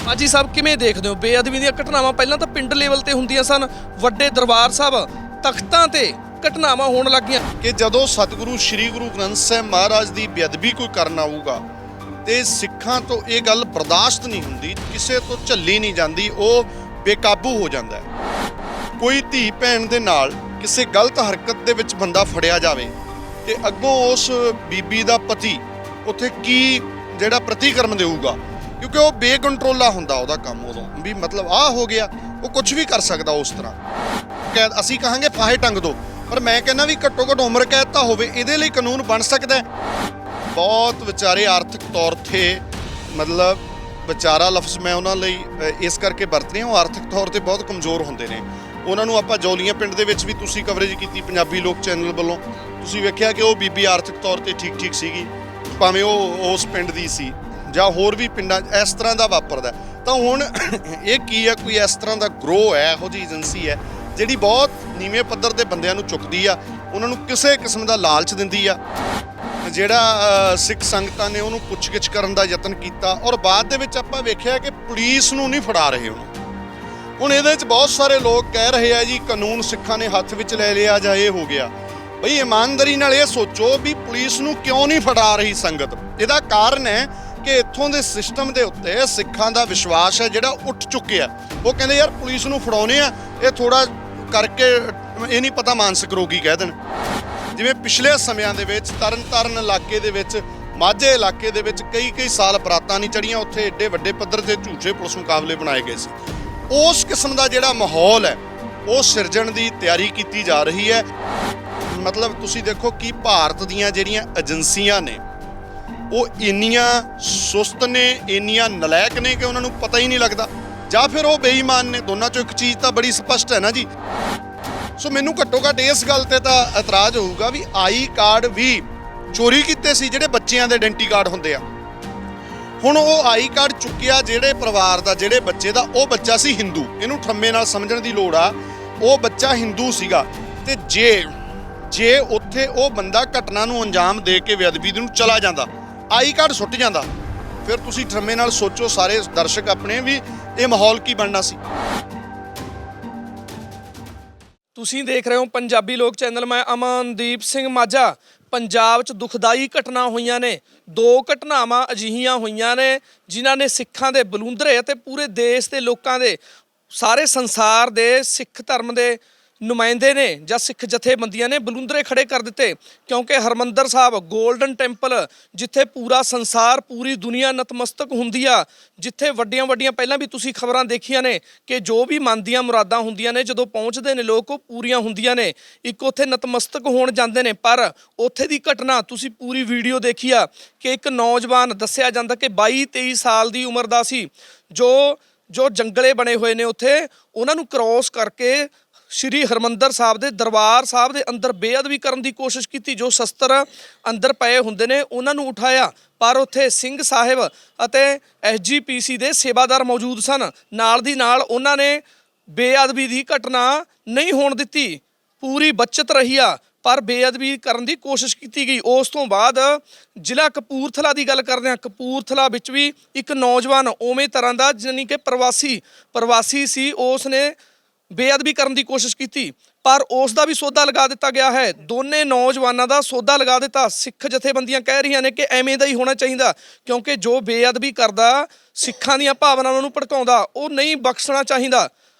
ਮਾਜੀ ਸਾਹਿਬ ਕਿਵੇਂ ਦੇਖਦੇ ਹੋ ਬੇਅਦਬੀ ਦੀਆਂ ਘਟਨਾਵਾਂ ਪਹਿਲਾਂ ਤਾਂ ਪਿੰਡ ਲੈਵਲ ਤੇ ਹੁੰਦੀਆਂ ਸਨ, ਵੱਡੇ ਦਰਬਾਰ ਸਾਹਿਬ ਤਖਤਾਂ ਤੇ ਘਟਨਾਵਾਂ ਹੋਣ ਲੱਗੀਆਂ ਕਿ ਜਦੋਂ ਸਤਿਗੁਰੂ ਸ੍ਰੀ ਗੁਰੂ ਗ੍ਰੰਥ ਸਾਹਿਬ ਮਹਾਰਾਜ ਦੀ ਬੇਅਦਬੀ ਕੋਈ ਕਰਨ ਆਊਗਾ ਤੇ ਸਿੱਖਾਂ ਤੋਂ ਇਹ ਗੱਲ ਬਰਦਾਸ਼ਤ ਨਹੀਂ ਹੁੰਦੀ, ਕਿਸੇ ਤੋਂ ਝੱਲੀ ਨਹੀਂ ਜਾਂਦੀ, ਉਹ ਬੇਕਾਬੂ ਹੋ ਜਾਂਦਾ ਹੈ। ਕੋਈ ਧੀ ਭੈਣ ਦੇ ਨਾਲ ਕਿਸੇ ਗਲਤ ਹਰਕਤ ਦੇ ਵਿੱਚ ਬੰਦਾ ਫੜਿਆ ਜਾਵੇ ਤੇ ਅੱਗੋਂ ਉਸ ਬੀਬੀ ਦਾ ਪਤੀ ਉੱਥੇ ਕੀ ਜਿਹੜਾ ਪ੍ਰਤੀਕਰਮ ਦੇਊਗਾ, ਕਿਉਂਕਿ ਉਹ ਬੇਕੰਟਰੋਲਾ ਹੁੰਦਾ ਉਹਦਾ ਕੰਮ ਉਦੋਂ ਵੀ ਮਤਲਬ ਆਹ ਹੋ ਗਿਆ, ਉਹ ਕੁਝ ਵੀ ਕਰ ਸਕਦਾ ਉਸ ਤਰ੍ਹਾਂ। ਅਸੀਂ ਕਹਾਂਗੇ ਫਾਹੇ ਟੰਗ ਦੋ, ਪਰ ਮੈਂ ਕਹਿੰਦਾ ਵੀ ਘੱਟੋ ਘੱਟ ਉਮਰ ਕੈਦ ਤਾਂ ਹੋਵੇ, ਇਹਦੇ ਲਈ ਕਾਨੂੰਨ ਬਣ ਸਕਦਾ ਹੈ। ਬਹੁਤ ਵਿਚਾਰੇ ਆਰਥਿਕ ਤੌਰ ਤੇ ਮਤਲਬ ਵਿਚਾਰਾ ਲਫ਼ਜ਼ ਮੈਂ ਉਹਨਾਂ ਲਈ ਇਸ ਕਰਕੇ ਵਰਤ ਰਿਹਾ, ਉਹ ਆਰਥਿਕ ਤੌਰ ਤੇ ਬਹੁਤ ਕਮਜ਼ੋਰ ਹੁੰਦੇ ਨੇ। ਉਹਨਾਂ ਨੂੰ ਆਪਾਂ ਜੌਲੀਆਂ ਪਿੰਡ ਦੇ ਵਿੱਚ ਵੀ ਤੁਸੀਂ ਕਵਰੇਜ ਕੀਤੀ ਪੰਜਾਬੀ ਲੋਕ ਚੈਨਲ ਵੱਲੋਂ, ਤੁਸੀਂ ਵੇਖਿਆ ਕਿ ਉਹ ਬੀਬੀ ਆਰਥਿਕ ਤੌਰ ਤੇ ਠੀਕ ਸੀਗੀ, ਭਾਵੇਂ ਉਹ ਉਸ ਪਿੰਡ ਦੀ ਸੀ ਜਾਂ ਹੋਰ ਵੀ ਪਿੰਡਾਂ ਇਸ ਤਰ੍ਹਾਂ ਦਾ ਵਾਪਰਦਾ। ਤਾਂ ਹੁਣ ਇਹ ਕੀ ਹੈ, ਕੋਈ ਇਸ ਤਰ੍ਹਾਂ ਦਾ ਗਰੋਹ ਹੈ, ਇਹੋ ਜਿਹੀ ਏਜੰਸੀ ਹੈ ਜਿਹੜੀ ਬਹੁਤ ਨੀਵੇਂ ਪੱਧਰ ਦੇ ਬੰਦਿਆਂ ਨੂੰ ਚੁੱਕਦੀ ਆ, ਉਹਨਾਂ ਨੂੰ ਕਿਸੇ ਕਿਸਮ ਦਾ ਲਾਲਚ ਦਿੰਦੀ ਆ। ਜਿਹੜਾ ਸਿੱਖ ਸੰਗਤਾਂ ਨੇ ਉਹਨੂੰ ਪੁੱਛਗਿੱਛ ਕਰਨ ਦਾ ਯਤਨ ਕੀਤਾ ਔਰ ਬਾਅਦ ਦੇ ਵਿੱਚ ਆਪਾਂ ਵੇਖਿਆ ਕਿ ਪੁਲਿਸ ਨੂੰ ਨਹੀਂ ਫੜਾ ਰਹੇ ਉਹਨੂੰ। ਹੁਣ ਇਹਦੇ ਵਿੱਚ ਬਹੁਤ ਸਾਰੇ ਲੋਕ ਕਹਿ ਰਹੇ ਆ ਜੀ ਕਾਨੂੰਨ ਸਿੱਖਾਂ ਨੇ ਹੱਥ ਵਿੱਚ ਲੈ ਲਿਆ ਜਾਂ ਇਹ ਹੋ ਗਿਆ। ਬਈ ਇਮਾਨਦਾਰੀ ਨਾਲ ਇਹ ਸੋਚੋ ਵੀ ਪੁਲਿਸ ਨੂੰ ਕਿਉਂ ਨਹੀਂ ਫੜਾ ਰਹੀ ਸੰਗਤ। ਇਹਦਾ ਕਾਰਨ ਹੈ ਕਿ ਇੱਥੋਂ ਦੇ ਸਿਸਟਮ ਦੇ ਉੱਤੇ ਸਿੱਖਾਂ ਦਾ ਵਿਸ਼ਵਾਸ ਹੈ ਜਿਹੜਾ ਉੱਠ ਚੁੱਕਿਆ। ਉਹ ਕਹਿੰਦੇ ਯਾਰ ਪੁਲਿਸ ਨੂੰ ਫੜਾਉਣੇ ਆ, ਇਹ ਥੋੜਾ ਕਰਕੇ ਇਹ ਨਹੀਂ ਪਤਾ ਮਾਨਸਿਕ ਰੋਗੀ ਕਹਿ ਦੇਣ। ਜਿਵੇਂ ਪਿਛਲੇ ਸਮਿਆਂ ਦੇ ਵਿੱਚ ਤਰਨਤਾਰਨ ਇਲਾਕੇ ਦੇ ਵਿੱਚ, ਮਾਝੇ ਇਲਾਕੇ ਦੇ ਵਿੱਚ ਕਈ ਸਾਲ ਬਰਾਤਾਂ ਨਹੀਂ ਚੜੀਆਂ, ਉੱਥੇ ਏਡੇ ਵੱਡੇ ਪੱਧਰ ਤੇ ਝੂਠੇ ਪੁਲਿਸ ਮੁਕਾਬਲੇ ਬਣਾਏ ਗਏ ਸੀ। ਉਸ ਕਿਸਮ ਦਾ ਜਿਹੜਾ ਮਾਹੌਲ ਹੈ ਉਹ ਸਿਰਜਣ ਦੀ ਤਿਆਰੀ ਕੀਤੀ ਜਾ ਰਹੀ ਹੈ। ਮਤਲਬ ਤੁਸੀਂ ਦੇਖੋ ਕਿ ਭਾਰਤ ਦੀਆਂ ਜਿਹੜੀਆਂ ਏਜੰਸੀਆਂ ਨੇ ਉਹ ਇੰਨੀਆਂ ਸੁਸਤ ਨੇ, ਇੰਨੀਆਂ ਨਲਾਇਕ ਨੇ ਕਿ ਉਹਨਾਂ ਨੂੰ ਪਤਾ ਹੀ ਨਹੀਂ ਲੱਗਦਾ, ਜਾਂ ਫਿਰ ਉਹ ਬੇਈਮਾਨ ਨੇ। ਦੋਨਾਂ ਚੋਂ ਇੱਕ ਚੀਜ਼ ਤਾਂ ਬੜੀ ਸਪਸ਼ਟ ਹੈ ਨਾ ਜੀ। ਸੋ ਮੈਨੂੰ ਘੱਟੋ ਘੱਟ ਇਸ ਗੱਲ ਤੇ ਤਾਂ ਇਤਰਾਜ਼ ਹੋਊਗਾ ਵੀ ਆਈ ਕਾਰਡ ਵੀ ਚੋਰੀ ਕੀਤੇ ਸੀ, ਜਿਹੜੇ ਬੱਚਿਆਂ ਦੇ ਆਇਡੈਂਟੀ ਕਾਰਡ ਹੁੰਦੇ ਆ। ਹੁਣ ਉਹ ਆਈ ਕਾਰਡ ਚੁੱਕਿਆ ਜਿਹੜੇ ਪਰਿਵਾਰ ਦਾ, ਜਿਹੜੇ ਬੱਚੇ ਦਾ, ਉਹ ਬੱਚਾ ਸੀ ਹਿੰਦੂ। ਇਹਨੂੰ ਠੰਮੇ ਨਾਲ ਸਮਝਣ ਦੀ ਲੋੜ ਆ, ਉਹ ਬੱਚਾ ਹਿੰਦੂ ਸੀਗਾ। ਤੇ ਜੇ ਉੱਥੇ ਉਹ ਬੰਦਾ ਘਟਨਾ ਨੂੰ ਅੰਜਾਮ ਦੇ ਕੇ ਬੇਅਦਬੀ ਨੂੰ ਚਲਾ ਜਾਂਦਾ, ਆਈ ਕਾਰਡ ਸੁੱਟ ਜਾਂਦਾ, ਫਿਰ ਤੁਸੀਂ ਠੰਮੇ ਨਾਲ ਸੋਚੋ ਸਾਰੇ ਦਰਸ਼ਕ ਆਪਣੇ ਵੀ ਇਹ ਮਾਹੌਲ ਕੀ ਬਣਨਾ ਸੀ। ਤੁਸੀਂ ਦੇਖ ਰਹੇ ਹੋ ਪੰਜਾਬੀ ਲੋਕ ਚੈਨਲ। ਮੈਂ ਅਮਨਦੀਪ ਸਿੰਘ ਮਾਝਾ। ਪੰਜਾਬ 'ਚ ਦੁਖਦਾਈ ਘਟਨਾ ਹੋਈਆਂ ਨੇ। ਦੋ ਘਟਨਾਵਾਂ ਅਜਿਹੀਆਂ ਹੋਈਆਂ ਨੇ ਜਿਨ੍ਹਾਂ ਨੇ ਸਿੱਖਾਂ ਦੇ ਬਲੂੰਦਰੇ ਅਤੇ ਪੂਰੇ ਦੇਸ਼ ਦੇ ਲੋਕਾਂ ਦੇ, ਸਾਰੇ ਸੰਸਾਰ ਦੇ ਸਿੱਖ ਧਰਮ ਦੇ ਨੁਮਾਇੰਦੇ ਨੇ ਜਾਂ ਸਿੱਖ ਜਥੇਬੰਦੀਆਂ ਨੇ ਬਲੂੰਦਰੇ ਖੜੇ ਕਰ ਦਿੱਤੇ। ਕਿਉਂਕਿ ਹਰਮੰਦਰ ਸਾਹਿਬ ਗੋਲਡਨ ਟੈਂਪਲ, ਜਿੱਥੇ ਪੂਰਾ ਸੰਸਾਰ, ਪੂਰੀ ਦੁਨੀਆ ਨਤਮਸਤਕ ਹੁੰਦੀ ਆ, ਜਿੱਥੇ ਵੱਡੀਆਂ ਪਹਿਲਾਂ ਵੀ ਤੁਸੀਂ ਖਬਰਾਂ ਦੇਖੀਆਂ ਨੇ ਕਿ ਜੋ ਵੀ ਮਨ ਦੀਆਂ ਮੁਰਾਦਾਂ ਹੁੰਦੀਆਂ ਨੇ ਜਦੋਂ ਪਹੁੰਚਦੇ ਨੇ ਲੋਕ, ਉਹ ਪੂਰੀਆਂ ਹੁੰਦੀਆਂ ਨੇ। ਇੱਕ ਉੱਥੇ ਨਤਮਸਤਕ ਹੋਣ ਜਾਂਦੇ ਨੇ, ਪਰ ਉੱਥੇ ਦੀ ਘਟਨਾ ਤੁਸੀਂ ਪੂਰੀ ਵੀਡੀਓ ਦੇਖੀ ਆ ਕਿ ਇੱਕ ਨੌਜਵਾਨ ਦੱਸਿਆ ਜਾਂਦਾ ਕਿ 22-23 ਸਾਲ ਦੀ ਉਮਰ ਦਾ ਸੀ, ਜੋ ਜੰਗਲੇ ਬਣੇ ਹੋਏ ਨੇ ਉੱਥੇ, ਉਹਨਾਂ ਨੂੰ ਕ੍ਰੋਸ ਕਰਕੇ ਸ਼੍ਰੀ ਹਰਮੰਦਰ ਸਾਹਿਬ ਦੇ ਦਰਬਾਰ ਸਾਹਿਬ ਦੇ ਅੰਦਰ ਬੇਅਦਬੀ ਕਰਨ ਦੀ ਕੋਸ਼ਿਸ਼ ਕੀਤੀ। ਜੋ ਸ਼ਸਤਰ ਅੰਦਰ ਪਏ ਹੁੰਦੇ ਨੇ ਉਹਨਾਂ ਨੂੰ ਉਠਾਇਆ, ਪਰ ਉੱਥੇ ਸਿੰਘ ਸਾਹਿਬ ਅਤੇ SGPC ਦੇ ਸੇਵਾਦਾਰ ਮੌਜੂਦ ਸਨ। ਨਾਲ ਦੀ ਨਾਲ ਉਹਨਾਂ ਨੇ ਬੇਅਦਬੀ ਦੀ ਘਟਨਾ ਨਹੀਂ ਹੋਣ ਦਿੱਤੀ, ਪੂਰੀ ਬਚਤ ਰਹੀ ਆ, ਪਰ ਬੇਅਦਬੀ ਕਰਨ ਦੀ ਕੋਸ਼ਿਸ਼ ਕੀਤੀ ਗਈ। ਉਸ ਤੋਂ ਬਾਅਦ ਜ਼ਿਲ੍ਹਾ ਕਪੂਰਥਲਾ ਦੀ ਗੱਲ ਕਰਦੇ ਹਾਂ। ਕਪੂਰਥਲਾ ਵਿੱਚ ਵੀ ਇੱਕ ਨੌਜਵਾਨ ਉਵੇਂ ਤਰ੍ਹਾਂ ਦਾ, ਜਾਨੀ ਕਿ ਪ੍ਰਵਾਸੀ ਸੀ, ਉਸ ਨੇ ਬੇਅਦਬੀ ਕਰਨ ਦੀ ਕੋਸ਼ਿਸ਼ ਕੀਤੀ, ਪਰ ਉਸ ਦਾ ਵੀ ਸੌਦਾ ਲਗਾ ਦਿੱਤਾ ਗਿਆ ਹੈ। ਦੋਨੇ ਨੌਜਵਾਨਾਂ ਦਾ ਸੌਦਾ ਲਗਾ ਦਿੱਤਾ। ਸਿੱਖ ਜਥੇਬੰਦੀਆਂ ਕਹਿ ਰਹੀਆਂ ਨੇ ਕਿ ਐਵੇਂ ਦਾ ਹੀ ਹੋਣਾ ਚਾਹੀਦਾ, ਕਿਉਂਕਿ ਜੋ ਬੇਅਦਬੀ ਕਰਦਾ, ਸਿੱਖਾਂ ਦੀਆਂ ਭਾਵਨਾਵਾਂ ਨੂੰ ਭੜਕਾਉਂਦਾ, ਉਹ ਨਹੀਂ ਬਖਸ਼ਣਾ ਚਾਹੀਦਾ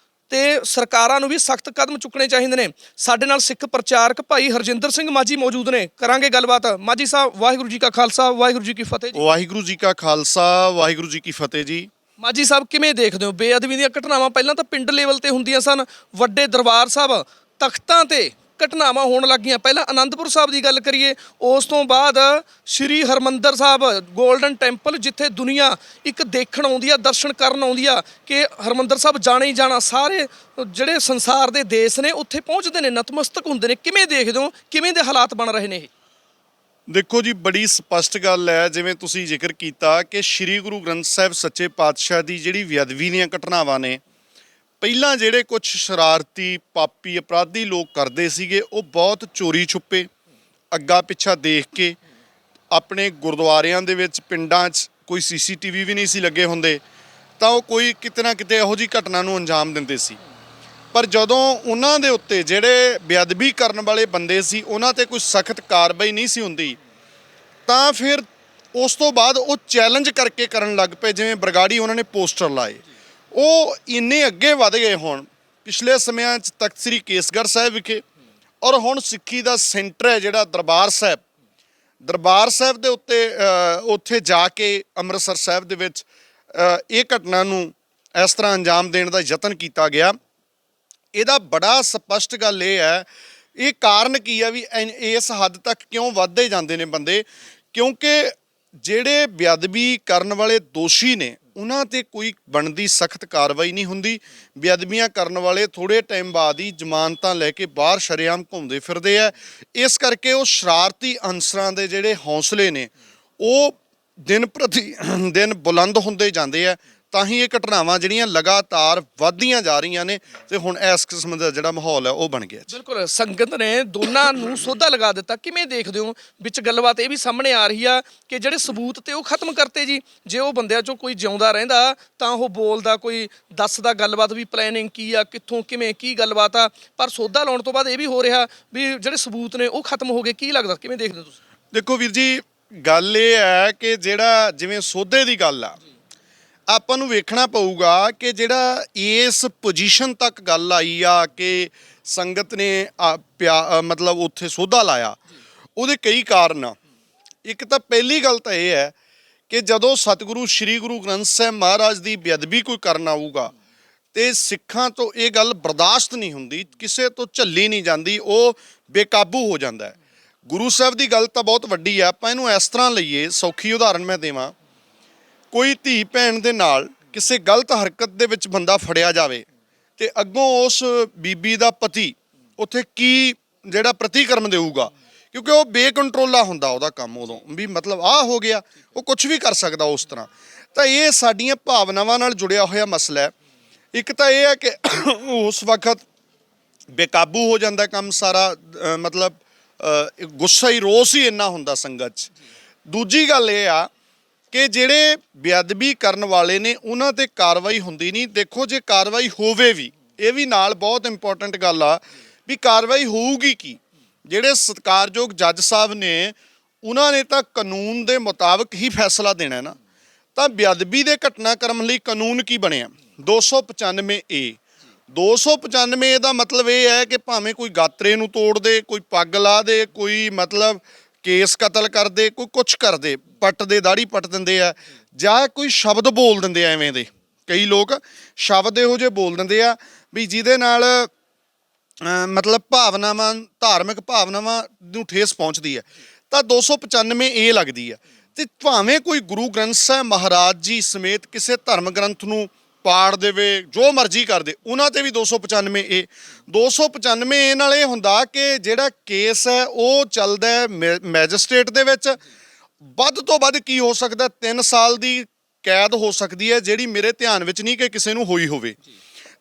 ਤੇ ਸਰਕਾਰਾਂ ਨੂੰ ਵੀ ਸਖਤ ਕਦਮ ਚੁੱਕਣੇ ਚਾਹੀਦੇ ਨੇ। ਸਾਡੇ ਨਾਲ ਸਿੱਖ ਪ੍ਰਚਾਰਕ ਭਾਈ ਹਰਜਿੰਦਰ ਸਿੰਘ ਮਾਝੀ ਮੌਜੂਦ ਨੇ, ਕਰਾਂਗੇ ਗੱਲਬਾਤ। ਮਾਝੀ ਸਾਹਿਬ, ਵਾਹਿਗੁਰੂ ਜੀ ਕਾ ਖਾਲਸਾ, ਵਾਹਿਗੁਰੂ ਜੀ ਕੀ ਫਤਿਹ ਜੀ। ਵਾਹਿਗੁਰੂ ਜੀ ਕਾ ਖਾਲਸਾ, ਵਾਹਿਗੁਰੂ ਜੀ ਕੀ ਫਤਿਹ ਜੀ। ਮਾਝੀ ਸਾਹਿਬ ਕਿਵੇਂ ਦੇਖਦੇ ਹੋ ਬੇਅਦਬੀ ਦੀਆਂ ਘਟਨਾਵਾਂ ਪਹਿਲਾਂ ਤਾਂ ਪਿੰਡ ਲੈਵਲ ਤੇ ਹੁੰਦੀਆਂ ਸਨ, ਵੱਡੇ ਦਰਬਾਰ ਸਾਹਿਬ ਤਖਤਾਂ ਤੇ ਘਟਨਾਵਾਂ ਹੋਣ ਲੱਗੀਆਂ। ਪਹਿਲਾਂ ਆਨੰਦਪੁਰ ਸਾਹਿਬ ਦੀ ਗੱਲ ਕਰੀਏ, ਉਸ ਤੋਂ ਬਾਅਦ ਸ਼੍ਰੀ ਹਰਮੰਦਰ ਸਾਹਿਬ ਗੋਲਡਨ ਟੈਂਪਲ, ਜਿੱਥੇ ਦੁਨੀਆ ਇੱਕ ਦੇਖਣ ਆਉਂਦੀ ਆ, ਦਰਸ਼ਨ ਕਰਨ ਆਉਂਦੀ ਆ ਕਿ ਹਰਮੰਦਰ ਸਾਹਿਬ ਜਾਣਾ ਹੀ ਜਾਣਾ। ਸਾਰੇ ਜਿਹੜੇ ਸੰਸਾਰ ਦੇ ਦੇਸ਼ ਨੇ ਉੱਥੇ ਪਹੁੰਚਦੇ ਨੇ, ਨਤਮਸਤਕ ਹੁੰਦੇ ਨੇ। ਕਿਵੇਂ ਦੇਖਦੇ ਹੋ, ਕਿਵੇਂ ਦੇ ਹਾਲਾਤ ਬਣ ਰਹੇ ਨੇ ਇਹ? ਦੇਖੋ ਜੀ, ਬੜੀ ਸਪਸ਼ਟ ਗੱਲ ਹੈ, ਜਿਵੇਂ ਤੁਸੀਂ ਜ਼ਿਕਰ ਕੀਤਾ ਕਿ ਸ੍ਰੀ ਗੁਰੂ ਗ੍ਰੰਥ ਸਾਹਿਬ ਸੱਚੇ ਪਾਤਸ਼ਾਹ ਦੀ ਜਿਹੜੀ ਬੇਅਦਬੀ ਦੀਆਂ ਘਟਨਾਵਾਂ ਨੇ, ਪਹਿਲਾਂ ਜਿਹੜੇ ਕੁਝ ਸ਼ਰਾਰਤੀ ਪਾਪੀ ਅਪਰਾਧੀ ਲੋਕ ਕਰਦੇ ਸੀਗੇ, ਉਹ ਬਹੁਤ ਚੋਰੀ ਛੁਪੇ ਅੱਗਾ ਪਿੱਛਾ ਦੇਖ ਕੇ ਆਪਣੇ ਗੁਰਦੁਆਰਿਆਂ ਦੇ ਵਿੱਚ, ਪਿੰਡਾਂ 'ਚ ਕੋਈ CCTV ਵੀ ਨਹੀਂ ਸੀ ਲੱਗੇ ਹੁੰਦੇ, ਤਾਂ ਉਹ ਕੋਈ ਕਿਤੇ ਨਾ ਕਿਤੇ ਇਹੋ ਜਿਹੀ ਘਟਨਾ ਨੂੰ ਅੰਜਾਮ ਦਿੰਦੇ ਸੀ। ਪਰ ਜਦੋਂ ਉਹਨਾਂ ਦੇ ਉੱਤੇ ਜਿਹੜੇ ਬੇਅਦਬੀ ਕਰਨ ਵਾਲੇ ਬੰਦੇ ਸੀ ਉਹਨਾਂ ਤੇ ਕੋਈ ਸਖਤ ਕਾਰਵਾਈ ਨਹੀਂ ਸੀ ਹੁੰਦੀ, ਤਾਂ ਫਿਰ ਉਸ ਤੋਂ ਬਾਅਦ ਉਹ ਚੈਲੰਜ ਕਰਕੇ ਕਰਨ ਲੱਗ ਪਏ। ਜਿਵੇਂ ਬਰਗਾੜੀ ਉਹਨਾਂ ਨੇ ਪੋਸਟਰ ਲਾਏ, ਉਹ ਇੰਨੇ ਅੱਗੇ ਵੱਧ ਗਏ ਹੁਣ ਪਿਛਲੇ ਸਮਿਆਂ 'ਚ ਤਖਤ ਸ੍ਰੀ ਕੇਸਗੜ੍ਹ ਸਾਹਿਬ ਵਿਖੇ, ਔਰ ਹੁਣ ਸਿੱਖੀ ਦਾ ਸੈਂਟਰ ਹੈ ਜਿਹੜਾ ਦਰਬਾਰ ਸਾਹਿਬ ਦੇ ਉੱਤੇ ਉੱਥੇ ਜਾ ਕੇ ਅੰਮ੍ਰਿਤਸਰ ਸਾਹਿਬ ਦੇ ਵਿੱਚ ਇਹ ਘਟਨਾ ਨੂੰ ਇਸ ਤਰ੍ਹਾਂ ਅੰਜਾਮ ਦੇਣ ਦਾ ਯਤਨ ਕੀਤਾ ਗਿਆ। ਇਹਦਾ ਬੜਾ ਸਪਸ਼ਟ ਗੱਲ ਇਹ ਹੈ, ਇਹ ਕਾਰਨ ਕੀ ਹੈ ਵੀ ਇਸ ਹੱਦ ਤੱਕ ਕਿਉਂ ਵੱਧਦੇ ਜਾਂਦੇ ਨੇ ਬੰਦੇ, ਕਿਉਂਕਿ ਜਿਹੜੇ ਬੇਅਦਬੀ ਕਰਨ ਵਾਲੇ ਦੋਸ਼ੀ ਨੇ ਉਹਨਾਂ ਤੇ ਕੋਈ ਬਣਦੀ ਸਖਤ ਕਾਰਵਾਈ ਨਹੀਂ ਹੁੰਦੀ। ਬੇਅਦਬੀਆਂ ਕਰਨ ਵਾਲੇ ਥੋੜ੍ਹੇ ਟਾਈਮ ਬਾਅਦ ਹੀ ਜ਼ਮਾਨਤਾਂ ਲੈ ਕੇ ਬਾਹਰ ਸ਼ਰੇਆਮ ਘੁੰਮਦੇ ਫਿਰਦੇ ਆ। ਇਸ ਕਰਕੇ ਉਹ ਸ਼ਰਾਰਤੀ ਅਨਸਰਾਂ ਦੇ ਜਿਹੜੇ ਹੌਸਲੇ ਨੇ ਉਹ ਦਿਨ ਪ੍ਰਤੀ ਦਿਨ ਬੁਲੰਦ ਹੁੰਦੇ ਜਾਂਦੇ ਆ। ਤਾਂ ਹੀ ਇਹ ਘਟਨਾਵਾਂ ਜਿਹੜੀਆਂ ਲਗਾਤਾਰ ਵੱਧਦੀਆਂ ਜਾ ਰਹੀਆਂ ਨੇ ਤੇ ਹੁਣ ਇਸ ਕਿਸਮ ਦਾ ਜਿਹੜਾ ਮਾਹੌਲ ਹੈ ਉਹ ਬਣ ਗਿਆ। ਬਿਲਕੁਲ, ਸੰਗਤ ਨੇ ਦੋਨਾਂ ਨੂੰ ਸੋਧਾ ਲਗਾ ਦਿੱਤਾ। ਕਿਵੇਂ ਦੇਖਦੇ ਹੋ? ਵਿੱਚ ਗੱਲਬਾਤ ਇਹ ਵੀ ਸਾਹਮਣੇ ਆ ਰਹੀ ਆ ਕਿ ਜਿਹੜੇ ਸਬੂਤ ਤੇ ਉਹ ਖਤਮ ਕਰਤੇ ਜੀ। ਜੇ ਉਹ ਬੰਦਿਆਂ ਚੋਂ ਕੋਈ ਜਿਉਂਦਾ ਰਹਿੰਦਾ ਤਾਂ ਉਹ ਬੋਲਦਾ, ਕੋਈ ਦੱਸਦਾ ਗੱਲਬਾਤ ਵੀ ਪਲੈਨਿੰਗ ਕੀ ਆ, ਕਿੱਥੋਂ ਕਿਵੇਂ ਕੀ ਗੱਲਬਾਤ ਆ। ਪਰ ਸੋਧਾ ਲਾਉਣ ਤੋਂ ਬਾਅਦ ਇਹ ਵੀ ਹੋ ਰਿਹਾ ਵੀ ਜਿਹੜੇ ਸਬੂਤ ਨੇ ਉਹ ਖਤਮ ਹੋ ਗਏ। ਕੀ ਲੱਗਦਾ, ਕਿਵੇਂ ਦੇਖਦੇ ਹੋ ਤੁਸੀਂ? ਦੇਖੋ ਵੀਰ ਜੀ, ਗੱਲ ਇਹ ਹੈ ਕਿ ਜਿਹੜਾ ਜਿਵੇਂ ਸੋਧੇ ਦੀ ਗੱਲ ਆ, ਆਪਾਂ ਨੂੰ ਵੇਖਣਾ ਪਊਗਾ ਕਿ ਜਿਹੜਾ ਇਸ ਪੋਜੀਸ਼ਨ ਤੱਕ ਗੱਲ ਆਈ ਆ ਕਿ ਸੰਗਤ ਨੇ ਮਤਲਬ ਉੱਥੇ ਸੋਧਾ ਲਾਇਆ, ਉਹਦੇ ਕਈ ਕਾਰਨ ਆ। ਇੱਕ ਤਾਂ ਪਹਿਲੀ ਗੱਲ ਤਾਂ ਇਹ ਹੈ ਕਿ ਜਦੋਂ ਸਤਿਗੁਰੂ ਸ੍ਰੀ ਗੁਰੂ ਗ੍ਰੰਥ ਸਾਹਿਬ ਮਹਾਰਾਜ ਦੀ ਬੇਅਦਬੀ ਕੋਈ ਕਰਨ ਆਊਗਾ ਤੇ ਸਿੱਖਾਂ ਤੋਂ ਇਹ ਗੱਲ ਬਰਦਾਸ਼ਤ ਨਹੀਂ ਹੁੰਦੀ, ਕਿਸੇ ਤੋਂ ਝੱਲੀ ਨਹੀਂ ਜਾਂਦੀ, ਉਹ ਬੇਕਾਬੂ ਹੋ ਜਾਂਦਾ ਹੈ। ਗੁਰੂ ਸਾਹਿਬ ਦੀ ਗੱਲ ਤਾਂ ਬਹੁਤ ਵੱਡੀ ਆ। ਆਪਾਂ ਇਹਨੂੰ ਇਸ ਤਰ੍ਹਾਂ ਲਈਏ, ਸੌਖੀ ਉਦਾਹਰਨ ਮੈਂ ਦੇਵਾਂ। ਕੋਈ ਧੀ ਭੈਣ ਦੇ ਨਾਲ ਕਿਸੇ ਗਲਤ ਹਰਕਤ ਦੇ ਵਿੱਚ ਬੰਦਾ ਫੜਿਆ ਜਾਵੇ ਤੇ ਅੱਗੋਂ ਉਸ ਬੀਬੀ ਦਾ ਪਤੀ ਉੱਥੇ ਕੀ ਜਿਹੜਾ ਪ੍ਰਤੀਕਰਮ ਦੇਊਗਾ, ਕਿਉਂਕਿ ਉਹ ਬੇਕੰਟਰੋਲਾ ਹੁੰਦਾ ਉਹਦਾ ਕੰਮ, ਉਦੋਂ ਵੀ ਮਤਲਬ ਆਹ ਹੋ ਗਿਆ, ਉਹ ਕੁਝ ਵੀ ਕਰ ਸਕਦਾ ਉਸ ਤਰ੍ਹਾਂ। ਤਾਂ ਇਹ ਸਾਡੀਆਂ ਭਾਵਨਾਵਾਂ ਨਾਲ ਜੁੜਿਆ ਹੋਇਆ ਮਸਲਾ ਹੈ। ਇੱਕ ਤਾਂ ਇਹ ਹੈ ਕਿ ਉਸ ਵਕਤ ਬੇਕਾਬੂ ਹੋ ਜਾਂਦਾ ਕੰਮ ਸਾਰਾ, ਮਤਲਬ ਗੁੱਸਾ ਹੀ ਰੋਸ ਹੀ ਇੰਨਾ ਹੁੰਦਾ ਸੰਗਤ 'ਚ। ਦੂਜੀ ਗੱਲ ਇਹ ਆ ਕਿ ਜਿਹੜੇ ਬੇਅਦਬੀ ਕਰਨ ਵਾਲੇ ਨੇ ਉਹਨਾਂ ਤੇ ਕਾਰਵਾਈ ਹੁੰਦੀ ਨਹੀਂ। ਦੇਖੋ, ਜੇ ਕਾਰਵਾਈ ਹੋਵੇ ਵੀ, ਇਹ ਵੀ ਨਾਲ ਬਹੁਤ ਇੰਪੋਰਟੈਂਟ ਗੱਲ ਆ ਵੀ ਕਾਰਵਾਈ ਹੋਊਗੀ ਕੀ। ਜਿਹੜੇ ਸਤਿਕਾਰਯੋਗ ਜੱਜ ਸਾਹਿਬ ਨੇ ਉਹਨਾਂ ਨੇ ਤਾਂ ਕਾਨੂੰਨ ਦੇ ਮੁਤਾਬਕ ਹੀ ਫੈਸਲਾ ਦੇਣਾ ਨਾ। ਤਾਂ ਬੇਅਦਬੀ ਦੇ ਘਟਨਾਕ੍ਰਮ ਲਈ ਕਾਨੂੰਨ ਕੀ ਬਣਿਆ? 295A। 295 ਦਾ ਮਤਲਬ ਇਹ ਹੈ ਕਿ ਭਾਵੇਂ ਕੋਈ ਗਾਤਰੇ ਨੂੰ ਤੋੜ ਦੇ, ਕੋਈ ਪੱਗ ਲਾ ਦੇ, ਕੋਈ ਮਤਲਬ ਕੇਸ ਕਤਲ ਕਰਦੇ, ਕੋਈ ਕੁਛ ਕਰਦੇ, ਪੱਟ ਦੇ, ਦਾੜੀ ਪੱਟ ਦਿੰਦੇ ਆ, ਜਾਂ ਕੋਈ ਸ਼ਬਦ ਬੋਲ ਦਿੰਦੇ ਆ ਐਵੇਂ ਦੇ। ਕਈ ਲੋਕ ਸ਼ਬਦ ਇਹੋ ਜਿਹੇ ਬੋਲ ਦਿੰਦੇ ਆ ਵੀ ਜਿਹਦੇ ਨਾਲ ਮਤਲਬ ਭਾਵਨਾਵਾਂ, ਧਾਰਮਿਕ ਭਾਵਨਾਵਾਂ ਨੂੰ ਠੇਸ ਪਹੁੰਚਦੀ ਹੈ। ਤਾਂ 295A ਲੱਗਦੀ ਆ। ਤੇ ਭਾਵੇਂ ਕੋਈ ਗੁਰੂ ਗ੍ਰੰਥ ਸਾਹਿਬ ਮਹਾਰਾਜ ਜੀ ਸਮੇਤ ਕਿਸੇ ਧਰਮ ਗ੍ਰੰਥ ਨੂੰ ਪਾੜ ਦੇਵੇ, ਜੋ ਮਰਜ਼ੀ ਕਰਦੇ, ਉਹਨਾਂ ਤੇ ਵੀ 295A। 295A ਨਾਲ ਇਹ ਹੁੰਦਾ ਕਿ ਜਿਹੜਾ ਕੇਸ ਹੈ ਉਹ ਚੱਲਦਾ ਹੈ ਮੈਜਿਸਟ੍ਰੇਟ ਦੇ ਵਿੱਚ। ਵੱਧ ਤੋਂ ਵੱਧ ਕੀ ਹੋ ਸਕਦਾ, 3 ਸਾਲ ਦੀ ਕੈਦ ਹੋ ਸਕਦੀ ਹੈ, ਜਿਹੜੀ ਮੇਰੇ ਧਿਆਨ ਵਿੱਚ ਨਹੀਂ ਕਿ ਕਿਸੇ ਨੂੰ ਹੋਈ ਹੋਵੇ।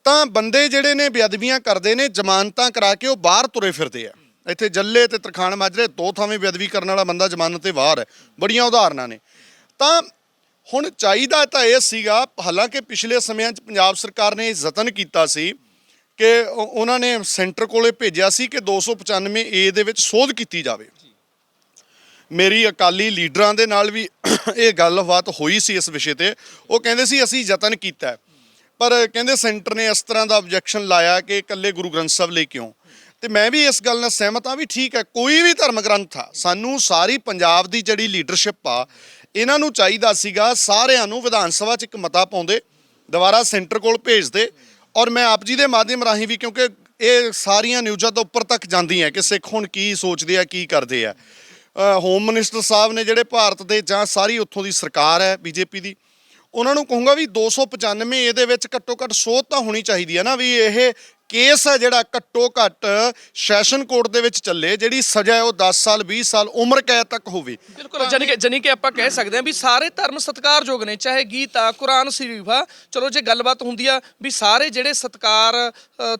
ਤਾਂ ਬੰਦੇ ਜਿਹੜੇ ਨੇ ਬੇਅਦਬੀਆਂ ਕਰਦੇ ਨੇ, ਜ਼ਮਾਨਤਾਂ ਕਰਾ ਕੇ ਉਹ ਬਾਹਰ ਤੁਰੇ ਫਿਰਦੇ ਆ। ਇੱਥੇ ਜੱਲੇ ਤੇ ਤਰਖਾਣ ਮਾਜਰੇ 2 ਥਾਵੇਂ ਬੇਅਦਬੀ ਕਰਨ ਵਾਲਾ ਬੰਦਾ ਜ਼ਮਾਨਤ ਤੇ ਬਾਹਰ ਹੈ। ਬੜੀਆਂ ਉਦਾਹਰਨਾਂ ਨੇ। ਤਾਂ ਹੁਣ ਚਾਹੀਦਾ ਤਾਂ ਇਹ ਸੀਗਾ, ਹਾਲਾਂਕਿ ਪਿਛਲੇ ਸਮਿਆਂ 'ਚ ਪੰਜਾਬ ਸਰਕਾਰ ਨੇ ਯਤਨ ਕੀਤਾ ਸੀ ਕਿ ਉਹਨਾਂ ਨੇ ਸੈਂਟਰ ਕੋਲੇ ਭੇਜਿਆ ਸੀ ਕਿ 295A ਦੇ ਵਿੱਚ ਸੋਧ ਕੀਤੀ ਜਾਵੇ। ਮੇਰੀ ਅਕਾਲੀ ਲੀਡਰਾਂ ਦੇ ਨਾਲ ਵੀ ਇਹ ਗੱਲਬਾਤ ਹੋਈ ਸੀ ਇਸ ਵਿਸ਼ੇ ਤੇ। ਉਹ ਕਹਿੰਦੇ ਸੀ ਅਸੀਂ ਯਤਨ ਕੀਤਾ, ਪਰ ਕਹਿੰਦੇ ਸੈਂਟਰ ਨੇ ਇਸ ਤਰ੍ਹਾਂ ਦਾ ਆਬਜੈਕਸ਼ਨ ਲਾਇਆ ਕਿ ਇਕੱਲੇ ਗੁਰੂ ਗ੍ਰੰਥ ਸਾਹਿਬ ਲਈ ਕਿਉਂ। ਤੇ ਮੈਂ ਵੀ ਇਸ ਗੱਲ ਨਾਲ ਸਹਿਮਤ ਹਾਂ ਵੀ ਠੀਕ ਹੈ, ਕੋਈ ਵੀ ਧਰਮ ਗ੍ਰੰਥ ਆ, ਸਾਨੂੰ ਸਾਰੀ ਪੰਜਾਬ ਦੀ ਜਿਹੜੀ ਲੀਡਰਸ਼ਿਪ ਆ, ਇਹਨਾਂ ਨੂੰ ਚਾਹੀਦਾ ਸੀਗਾ ਸਾਰਿਆਂ ਨੂੰ ਵਿਧਾਨ ਸਭਾ 'ਚ ਇੱਕ ਮਤਾ ਪਾਉਂਦੇ, ਦੁਬਾਰਾ ਸੈਂਟਰ ਕੋਲ ਭੇਜਦੇ। ਔਰ ਮੈਂ ਆਪ ਜੀ ਦੇ ਮਾਧਿਅਮ ਰਾਹੀਂ ਵੀ, ਕਿਉਂਕਿ ਇਹ ਸਾਰੀਆਂ ਨਿਊਜ਼ਾਂ ਤੋਂ ਉੱਪਰ ਤੱਕ ਜਾਂਦੀਆਂ ਕਿ ਸਿੱਖ ਹੁਣ ਕੀ ਸੋਚਦੇ ਆ, ਕੀ ਕਰਦੇ ਆ। ਹੋਮ ਮਿਨਿਸਟਰ ਸਾਹਿਬ ਨੇ ਜਿਹੜੇ ਭਾਰਤ ਦੇ, ਜਾਂ ਸਾਰੀ ਉੱਥੋਂ ਦੀ ਸਰਕਾਰ ਹੈ ਬੀਜੇਪੀ ਦੀ, ਉਹਨਾਂ ਨੂੰ ਕਹੂੰਗਾ ਵੀ 295 ਇਹਦੇ ਵਿੱਚ ਘੱਟੋ ਘੱਟ ਸੋਧ ਤਾਂ ਹੋਣੀ ਚਾਹੀਦੀ ਹੈ ਨਾ, ਵੀ ਇਹ ਕੇਸ ਹੈ ਜਿਹੜਾ ਘੱਟੋ ਘੱਟ ਸੈਸ਼ਨ ਕੋਰਟ ਦੇ ਵਿੱਚ ਚੱਲੇ, ਜਿਹੜੀ ਸਜ਼ਾ ਹੈ ਉਹ 10 ਸਾਲ 20 ਸਾਲ ਉਮਰ ਕੈਦ ਤੱਕ ਹੋਵੇ। ਬਿਲਕੁਲ, ਜਾਨੀ ਕਿ ਆਪਾਂ ਕਹਿ ਸਕਦੇ ਹਾਂ ਵੀ ਸਾਰੇ ਧਰਮ ਸਤਿਕਾਰਯੋਗ ਨੇ, ਚਾਹੇ ਗੀਤਾ, ਕੁਰਾਨ ਸ਼ਰੀਫ ਆ। ਚਲੋ ਜੇ ਗੱਲਬਾਤ ਹੁੰਦੀ ਆ ਵੀ ਸਾਰੇ ਜਿਹੜੇ ਸਤਿਕਾਰ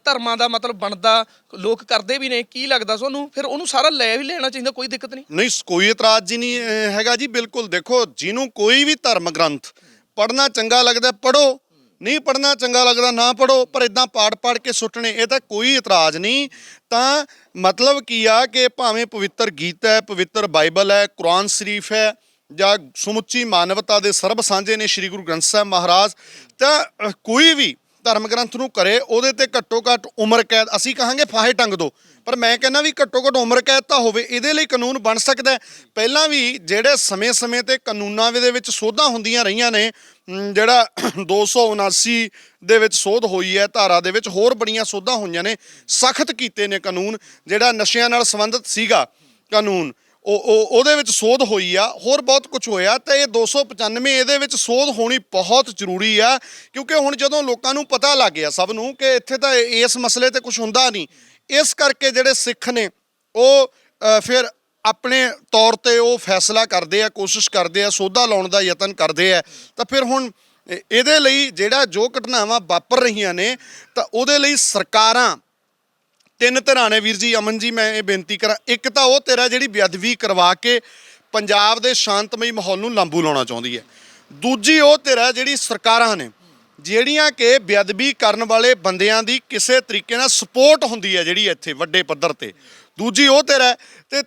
ਧਰਮਾਂ ਦਾ ਮਤਲਬ ਬਣਦਾ ਲੋਕ ਕਰਦੇ ਵੀ ਨੇ, ਕੀ ਲੱਗਦਾ ਤੁਹਾਨੂੰ ਫਿਰ ਉਹਨੂੰ ਸਾਰਾ ਲੈ ਵੀ ਲੈਣਾ ਚਾਹੀਦਾ, ਕੋਈ ਦਿੱਕਤ ਨਹੀਂ? ਨਹੀਂ, ਕੋਈ ਇਤਰਾਜ਼ ਜੀ ਨਹੀਂ ਹੈਗਾ ਜੀ। ਬਿਲਕੁਲ, ਦੇਖੋ ਜਿਹਨੂੰ ਕੋਈ ਵੀ ਧਰਮ ਗ੍ਰੰਥ ਪੜ੍ਹਨਾ ਚੰਗਾ ਲੱਗਦਾ ਪੜ੍ਹੋ, ਨਹੀਂ ਪੜ੍ਹਨਾ ਚੰਗਾ ਲੱਗਦਾ ਨਾ ਪੜ੍ਹੋ, ਪਰ ਇਦਾਂ ਪਾੜ ਕੇ ਸੁੱਟਣੇ ਇਹ ਤਾਂ ਕੋਈ ਇਤਰਾਜ਼ ਨਹੀਂ। ਤਾਂ ਮਤਲਬ ਕੀ ਆ ਕਿ ਭਾਵੇਂ ਪਵਿੱਤਰ ਗੀਤ ਹੈ, ਪਵਿੱਤਰ ਬਾਈਬਲ ਹੈ, ਕੁਰਾਨ ਸ਼ਰੀਫ ਹੈ, ਜਾਂ ਸਮੁੱਚੀ ਮਾਨਵਤਾ ਦੇ ਸਰਬ ਸਾਂਝੇ ਨੇ ਸ਼੍ਰੀ ਗੁਰੂ ਗ੍ਰੰਥ ਸਾਹਿਬ ਮਹਾਰਾਜ, ਤਾਂ ਕੋਈ ਵੀ ਧਰਮ ਗ੍ਰੰਥ ਨੂੰ ਕਰੇ ਉਹਦੇ ਤੇ ਘੱਟੋ ਘੱਟ ਉਮਰ ਕੈਦ, ਅਸੀਂ ਕਹਾਂਗੇ ਫਾਹੇ ਟੰਗ ਦੋ, ਪਰ ਮੈਂ ਕਹਿੰਦਾ ਵੀ ਘੱਟੋ ਘੱਟ ਉਮਰ ਕੈਦ ਤਾਂ ਹੋਵੇ। ਇਹਦੇ ਲਈ ਕਾਨੂੰਨ ਬਣ ਸਕਦਾ। ਪਹਿਲਾਂ ਵੀ ਜਿਹੜੇ ਸਮੇਂ-ਸਮੇਂ ਤੇ ਕਾਨੂੰਨਾਂ ਦੇ ਵਿੱਚ ਸੋਧਾਂ ਹੁੰਦੀਆਂ ਰਹੀਆਂ ਨੇ, ਜਿਹੜਾ 279 ਦੇ ਵਿੱਚ ਸੋਧ ਹੋਈ ਹੈ ਧਾਰਾ ਦੇ ਵਿੱਚ, ਹੋਰ ਬੜੀਆਂ ਸੋਧਾਂ ਹੋਈਆਂ ਨੇ, ਸਖਤ ਕੀਤੇ ਨੇ ਕਾਨੂੰਨ। ਜਿਹੜਾ ਨਸ਼ਿਆਂ ਨਾਲ ਸੰਬੰਧਿਤ ਸੀਗਾ ਕਾਨੂੰਨ ਉਹਦੇ ਵਿੱਚ ਸੋਧ ਹੋਈ ਆ, ਹੋਰ ਬਹੁਤ ਕੁਝ ਹੋਇਆ। ਤਾਂ ਇਹ 295 ਇਹਦੇ ਵਿੱਚ ਸੋਧ ਹੋਣੀ ਬਹੁਤ ਜ਼ਰੂਰੀ ਆ, ਕਿਉਂਕਿ ਹੁਣ ਜਦੋਂ ਲੋਕਾਂ ਨੂੰ ਪਤਾ ਲੱਗ ਗਿਆ ਸਭ ਨੂੰ ਕਿ ਇੱਥੇ ਤਾਂ ਇਸ ਮਸਲੇ ਤੇ ਕੁਝ ਹੁੰਦਾ ਨਹੀਂ, ਇਸ ਕਰਕੇ ਜਿਹੜੇ ਸਿੱਖ ਨੇ ਉਹ ਫਿਰ ਆਪਣੇ ਤੌਰ ਤੇ ਉਹ ਫੈਸਲਾ ਕਰਦੇ ਆ, ਕੋਸ਼ਿਸ਼ ਕਰਦੇ ਆ, ਸੋਧਾ ਲਾਉਣ ਦਾ ਯਤਨ ਕਰਦੇ ਆ। ਤਾਂ ਫਿਰ ਹੁਣ ਇਹਦੇ ਲਈ ਜਿਹੜਾ ਜੋ ਘਟਨਾਵਾਂ ਵਾਪਰ ਰਹੀਆਂ ਨੇ, ਤਾਂ ਉਹਦੇ ਲਈ ਸਰਕਾਰਾਂ ਤਿੰਨ ਧਿਰਾਂ ਨੇ ਵੀਰ ਜੀ, ਅਮਨ ਜੀ, ਮੈਂ ਇਹ ਬੇਨਤੀ ਕਰਾਂ। ਇੱਕ ਤਾਂ ਉਹ ਧਿਰ ਜਿਹੜੀ ਬੇਅਦਬੀ ਕਰਵਾ ਕੇ ਪੰਜਾਬ ਦੇ ਸ਼ਾਂਤਮਈ ਮਾਹੌਲ ਨੂੰ ਲਾਂਬੂ ਲਾਉਣਾ ਚਾਹੁੰਦੀ ਹੈ। ਦੂਜੀ ਉਹ ਧਿਰ ਜਿਹੜੀ ਸਰਕਾਰਾਂ ਨੇ, ਜਿਹੜੀਆਂ ਕਿ ਬੇਅਦਬੀ ਕਰਨ ਵਾਲੇ ਬੰਦਿਆਂ ਦੀ ਕਿਸੇ ਤਰੀਕੇ ਨਾਲ ਸਪੋਰਟ ਹੁੰਦੀ ਹੈ ਜਿਹੜੀ ਇੱਥੇ ਵੱਡੇ ਪੱਧਰ ਤੇ। ਦੂਜੀ ਉਹ ਧਿਰ ਹੈ। ਤੇ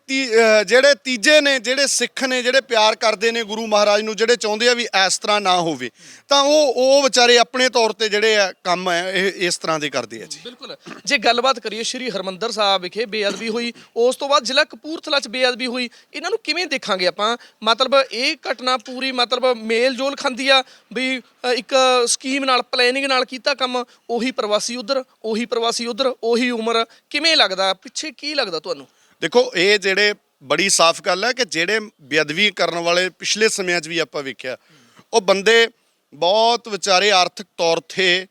ਜਿਹੜੇ ਤੀਜੇ ਨੇ, ਜਿਹੜੇ ਸਿੱਖ ਨੇ, ਜਿਹੜੇ ਪਿਆਰ ਕਰਦੇ ਨੇ ਗੁਰੂ ਮਹਾਰਾਜ ਨੂੰ, ਜਿਹੜੇ ਚਾਹੁੰਦੇ ਆ ਵੀ ਇਸ ਤਰ੍ਹਾਂ ਨਾ ਹੋਵੇ, ਤਾਂ ਉਹ ਵਿਚਾਰੇ ਆਪਣੇ ਤੌਰ ਤੇ ਜਿਹੜੇ ਆ ਕੰਮ ਹੈ ਇਹ ਇਸ ਤਰ੍ਹਾਂ ਦੇ ਕਰਦੇ ਆ ਜੀ। ਬਿਲਕੁਲ। ਜੇ ਗੱਲਬਾਤ ਕਰੀਏ ਸ਼੍ਰੀ ਹਰਿਮੰਦਰ ਸਾਹਿਬ ਵਿਖੇ ਬੇਅਦਬੀ ਹੋਈ, ਉਸ ਤੋਂ ਬਾਅਦ ਜ਼ਿਲ੍ਹਾ ਕਪੂਰਥਲਾ 'ਚ ਬੇਅਦਬੀ ਹੋਈ, ਇਹਨਾਂ ਨੂੰ ਕਿਵੇਂ ਦੇਖਾਂਗੇ ਆਪਾਂ? ਮਤਲਬ ਇਹ ਘਟਨਾ ਪੂਰੀ ਮਤਲਬ ਮੇਲ ਜੋਲ ਖਾਂਦੀ ਆ ਵੀ ਇੱਕ ਸਕੀਮ ਨਾਲ, ਪਲੈਨਿੰਗ ਨਾਲ ਕੀਤਾ ਕੰਮ, ਉਹੀ ਪ੍ਰਵਾਸੀ ਉੱਧਰ, ਉਹੀ ਪ੍ਰਵਾਸੀ ਉੱਧਰ, ਉਹੀ ਉਮਰ, ਕਿਵੇਂ ਲੱਗਦਾ ਪਿੱਛੇ, ਕੀ ਲੱਗਦਾ ਤੁਹਾਨੂੰ? ਦੇਖੋ, ਇਹ ਜਿਹੜੇ ਬੜੀ ਸਾਫ਼ ਗੱਲ ਹੈ ਕਿ ਜਿਹੜੇ ਬੇਅਦਬੀ ਕਰਨ ਵਾਲੇ ਪਿਛਲੇ ਸਮਿਆਂ 'ਚ ਵੀ ਆਪਾਂ ਵੇਖਿਆ, ਉਹ ਬੰਦੇ ਬਹੁਤ ਵਿਚਾਰੇ ਆਰਥਿਕ ਤੌਰ ਤੇ,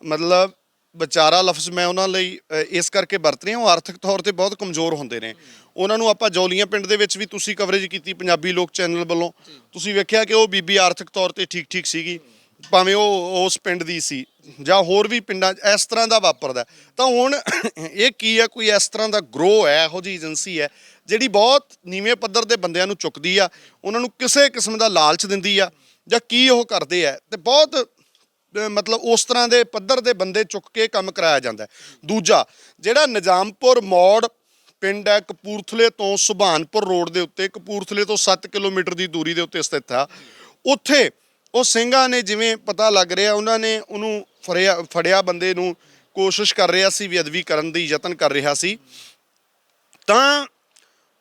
ਮਤਲਬ ਵਿਚਾਰਾ ਲਫ਼ਜ਼ ਮੈਂ ਉਹਨਾਂ ਲਈ ਇਸ ਕਰਕੇ ਵਰਤ ਰਿਹਾ, ਉਹ ਆਰਥਿਕ ਤੌਰ ਤੇ ਬਹੁਤ ਕਮਜ਼ੋਰ ਹੁੰਦੇ ਨੇ। ਉਹਨਾਂ ਨੂੰ ਆਪਾਂ ਜੌਲੀਆਂ ਪਿੰਡ ਦੇ ਵਿੱਚ ਵੀ ਤੁਸੀਂ ਕਵਰੇਜ ਕੀਤੀ ਪੰਜਾਬੀ ਲੋਕ ਚੈਨਲ ਵੱਲੋਂ, ਤੁਸੀਂ ਵੇਖਿਆ ਕਿ ਉਹ ਬੀਬੀ ਆਰਥਿਕ ਤੌਰ ਤੇ ਠੀਕ ਸੀਗੀ, ਭਾਵੇਂ ਉਹ ਉਸ ਪਿੰਡ ਦੀ ਸੀ ਜਾਂ ਹੋਰ ਵੀ ਪਿੰਡਾਂ ਇਸ ਤਰ੍ਹਾਂ ਦਾ ਵਾਪਰਦਾ। ਤਾਂ ਹੁਣ ਇਹ ਕੀ ਹੈ, ਕੋਈ ਇਸ ਤਰ੍ਹਾਂ ਦਾ ਗਰੋਹ ਹੈ, ਇਹੋ ਜਿਹੀ ਏਜੰਸੀ ਹੈ ਜਿਹੜੀ ਬਹੁਤ ਨੀਵੇਂ ਪੱਧਰ ਦੇ ਬੰਦਿਆਂ ਨੂੰ ਚੁੱਕਦੀ ਆ, ਉਹਨਾਂ ਨੂੰ ਕਿਸੇ ਕਿਸਮ ਦਾ ਲਾਲਚ ਦਿੰਦੀ ਆ, ਜਾਂ ਕੀ ਉਹ ਕਰਦੇ ਆ, ਤੇ ਬਹੁਤ ਮਤਲਬ ਉਸ ਤਰ੍ਹਾਂ ਦੇ ਪੱਧਰ ਦੇ ਬੰਦੇ ਚੁੱਕ ਕੇ ਕੰਮ ਕਰਾਇਆ ਜਾਂਦਾ। ਦੂਜਾ ਜਿਹੜਾ ਨਿਜ਼ਾਮਪੁਰ ਮੋੜ ਪਿੰਡ ਹੈ ਕਪੂਰਥਲੇ ਤੋਂ, ਸੁਭਾਨਪੁਰ ਰੋਡ ਦੇ ਉੱਤੇ, ਕਪੂਰਥਲੇ ਤੋਂ 7 ਕਿਲੋਮੀਟਰ ਦੀ ਦੂਰੀ ਦੇ ਉੱਤੇ ਸਥਿਤ ਆ, ਉੱਥੇ ਉਹ ਸਿੰਘਾਂ ਨੇ, ਜਿਵੇਂ ਪਤਾ ਲੱਗ ਰਿਹਾ, ਉਹਨਾਂ ਨੇ ਉਹਨੂੰ ਫੜਿਆ ਬੰਦੇ ਨੂੰ, ਕੋਸ਼ਿਸ਼ ਕਰ ਰਿਹਾ ਸੀ ਬੇਅਦਬੀ ਕਰਨ ਦੀ ਯਤਨ ਕਰ ਰਿਹਾ ਸੀ। ਤਾਂ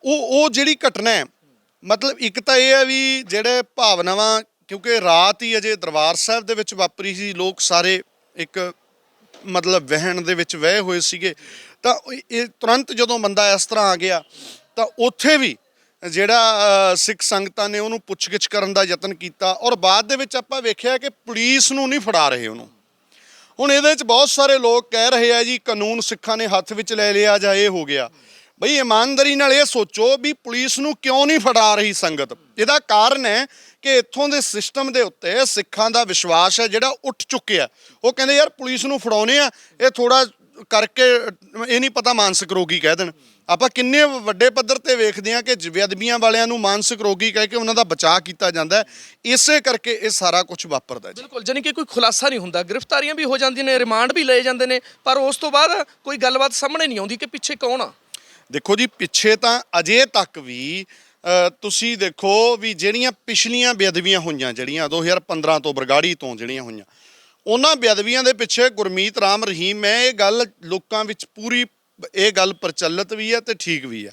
ਉਹ ਜਿਹੜੀ ਘਟਨਾ ਹੈ, ਮਤਲਬ ਇੱਕ ਤਾਂ ਇਹ ਹੈ ਵੀ ਜਿਹੜੇ ਭਾਵਨਾਵਾਂ, ਕਿਉਂਕਿ ਰਾਤ ਹੀ ਅਜੇ ਦਰਬਾਰ ਸਾਹਿਬ ਦੇ ਵਿੱਚ ਵਾਪਰੀ ਸੀ, ਲੋਕ ਸਾਰੇ ਇੱਕ ਮਤਲਬ ਵਹਿਣ ਦੇ ਵਿੱਚ ਵਹਿ ਹੋਏ ਸੀਗੇ। ਤਾਂ ਇਹ ਤੁਰੰਤ ਜਦੋਂ ਬੰਦਾ ਇਸ ਤਰ੍ਹਾਂ ਆ ਗਿਆ, ਤਾਂ ਉੱਥੇ ਵੀ ਜਿਹੜਾ ਸਿੱਖ ਸੰਗਤਾਂ ਨੇ ਉਹਨੂੰ ਪੁੱਛਗਿੱਛ ਕਰਨ ਦਾ ਯਤਨ ਕੀਤਾ, ਔਰ ਬਾਅਦ ਦੇ ਵਿੱਚ ਆਪਾਂ ਵੇਖਿਆ ਕਿ ਪੁਲਿਸ ਨੂੰ ਨਹੀਂ ਫੜਾ ਰਹੇ ਉਹਨੂੰ। ਹੁਣ ਇਹਦੇ ਵਿੱਚ ਬਹੁਤ ਸਾਰੇ ਲੋਕ ਕਹਿ ਰਹੇ ਆ ਜੀ ਕਾਨੂੰਨ ਸਿੱਖਾਂ ਨੇ ਹੱਥ ਵਿੱਚ ਲੈ ਲਿਆ ਜਾਂ ਇਹ ਹੋ ਗਿਆ। ਬਈ ਇਮਾਨਦਾਰੀ ਨਾਲ ਇਹ ਸੋਚੋ ਵੀ ਪੁਲਿਸ ਨੂੰ ਕਿਉਂ ਨਹੀਂ ਫੜਾ ਰਹੀ ਸੰਗਤ? ਇਹਦਾ ਕਾਰਨ ਹੈ ਕਿ ਇੱਥੋਂ ਦੇ ਸਿਸਟਮ ਦੇ ਉੱਤੇ ਸਿੱਖਾਂ ਦਾ ਵਿਸ਼ਵਾਸ ਹੈ ਜਿਹੜਾ ਉੱਠ ਚੁੱਕਿਆ। ਉਹ ਕਹਿੰਦੇ ਯਾਰ ਪੁਲਿਸ ਨੂੰ ਫੜਾਉਣੇ ਆ, ਇਹ ਥੋੜਾ ਕਰਕੇ ਇਹ ਨਹੀਂ ਪਤਾ ਮਾਨਸਿਕ ਰੋਗੀ ਕਹਿ ਦੇਣ। ਆਪਾਂ ਕਿੰਨੇ ਵੱਡੇ ਪੱਧਰ ਤੇ ਵੇਖਦੇ ਹਾਂ ਕਿ ਬੇਅਦਬੀਆਂ ਵਾਲਿਆਂ ਨੂੰ ਮਾਨਸਿਕ ਰੋਗੀ ਕਹਿ ਕੇ ਉਹਨਾਂ ਦਾ ਬਚਾਅ ਕੀਤਾ ਜਾਂਦਾ, ਇਸੇ ਕਰਕੇ ਇਹ ਸਾਰਾ ਕੁਝ ਵਾਪਰਦਾ ਜੀ। ਬਿਲਕੁਲ, ਜਾਨੀ ਕਿ ਕੋਈ ਖੁਲਾਸਾ ਨਹੀਂ ਹੁੰਦਾ, ਗ੍ਰਿਫਤਾਰੀਆਂ ਵੀ ਹੋ ਜਾਂਦੀਆਂ ਨੇ, ਰਿਮਾਂਡ ਵੀ ਲਏ ਜਾਂਦੇ ਨੇ, ਪਰ ਉਸ ਤੋਂ ਬਾਅਦ ਕੋਈ ਗੱਲਬਾਤ ਸਾਹਮਣੇ ਨਹੀਂ ਆਉਂਦੀ ਕਿ ਪਿੱਛੇ ਕੌਣ ਆ। ਦੇਖੋ ਜੀ, ਪਿੱਛੇ ਤਾਂ ਅਜੇ ਤੱਕ ਵੀ ਤੁਸੀਂ ਦੇਖੋ ਵੀ ਜਿਹੜੀਆਂ ਪਿਛਲੀਆਂ ਬੇਅਦਬੀਆਂ ਹੋਈਆਂ, ਜਿਹੜੀਆਂ 2015 ਤੋਂ ਬਰਗਾੜੀ ਤੋਂ ਜਿਹੜੀਆਂ ਹੋਈਆਂ, ਉਹਨਾਂ ਬੇਅਦਬੀਆਂ ਦੇ ਪਿੱਛੇ ਗੁਰਮੀਤ ਰਾਮ ਰਹੀਮ ਹੈ। ਇਹ ਗੱਲ ਲੋਕਾਂ ਵਿੱਚ ਪੂਰੀ, ਇਹ ਗੱਲ ਪ੍ਰਚਲਿਤ ਵੀ ਹੈ ਤੇ ਠੀਕ ਵੀ ਹੈ।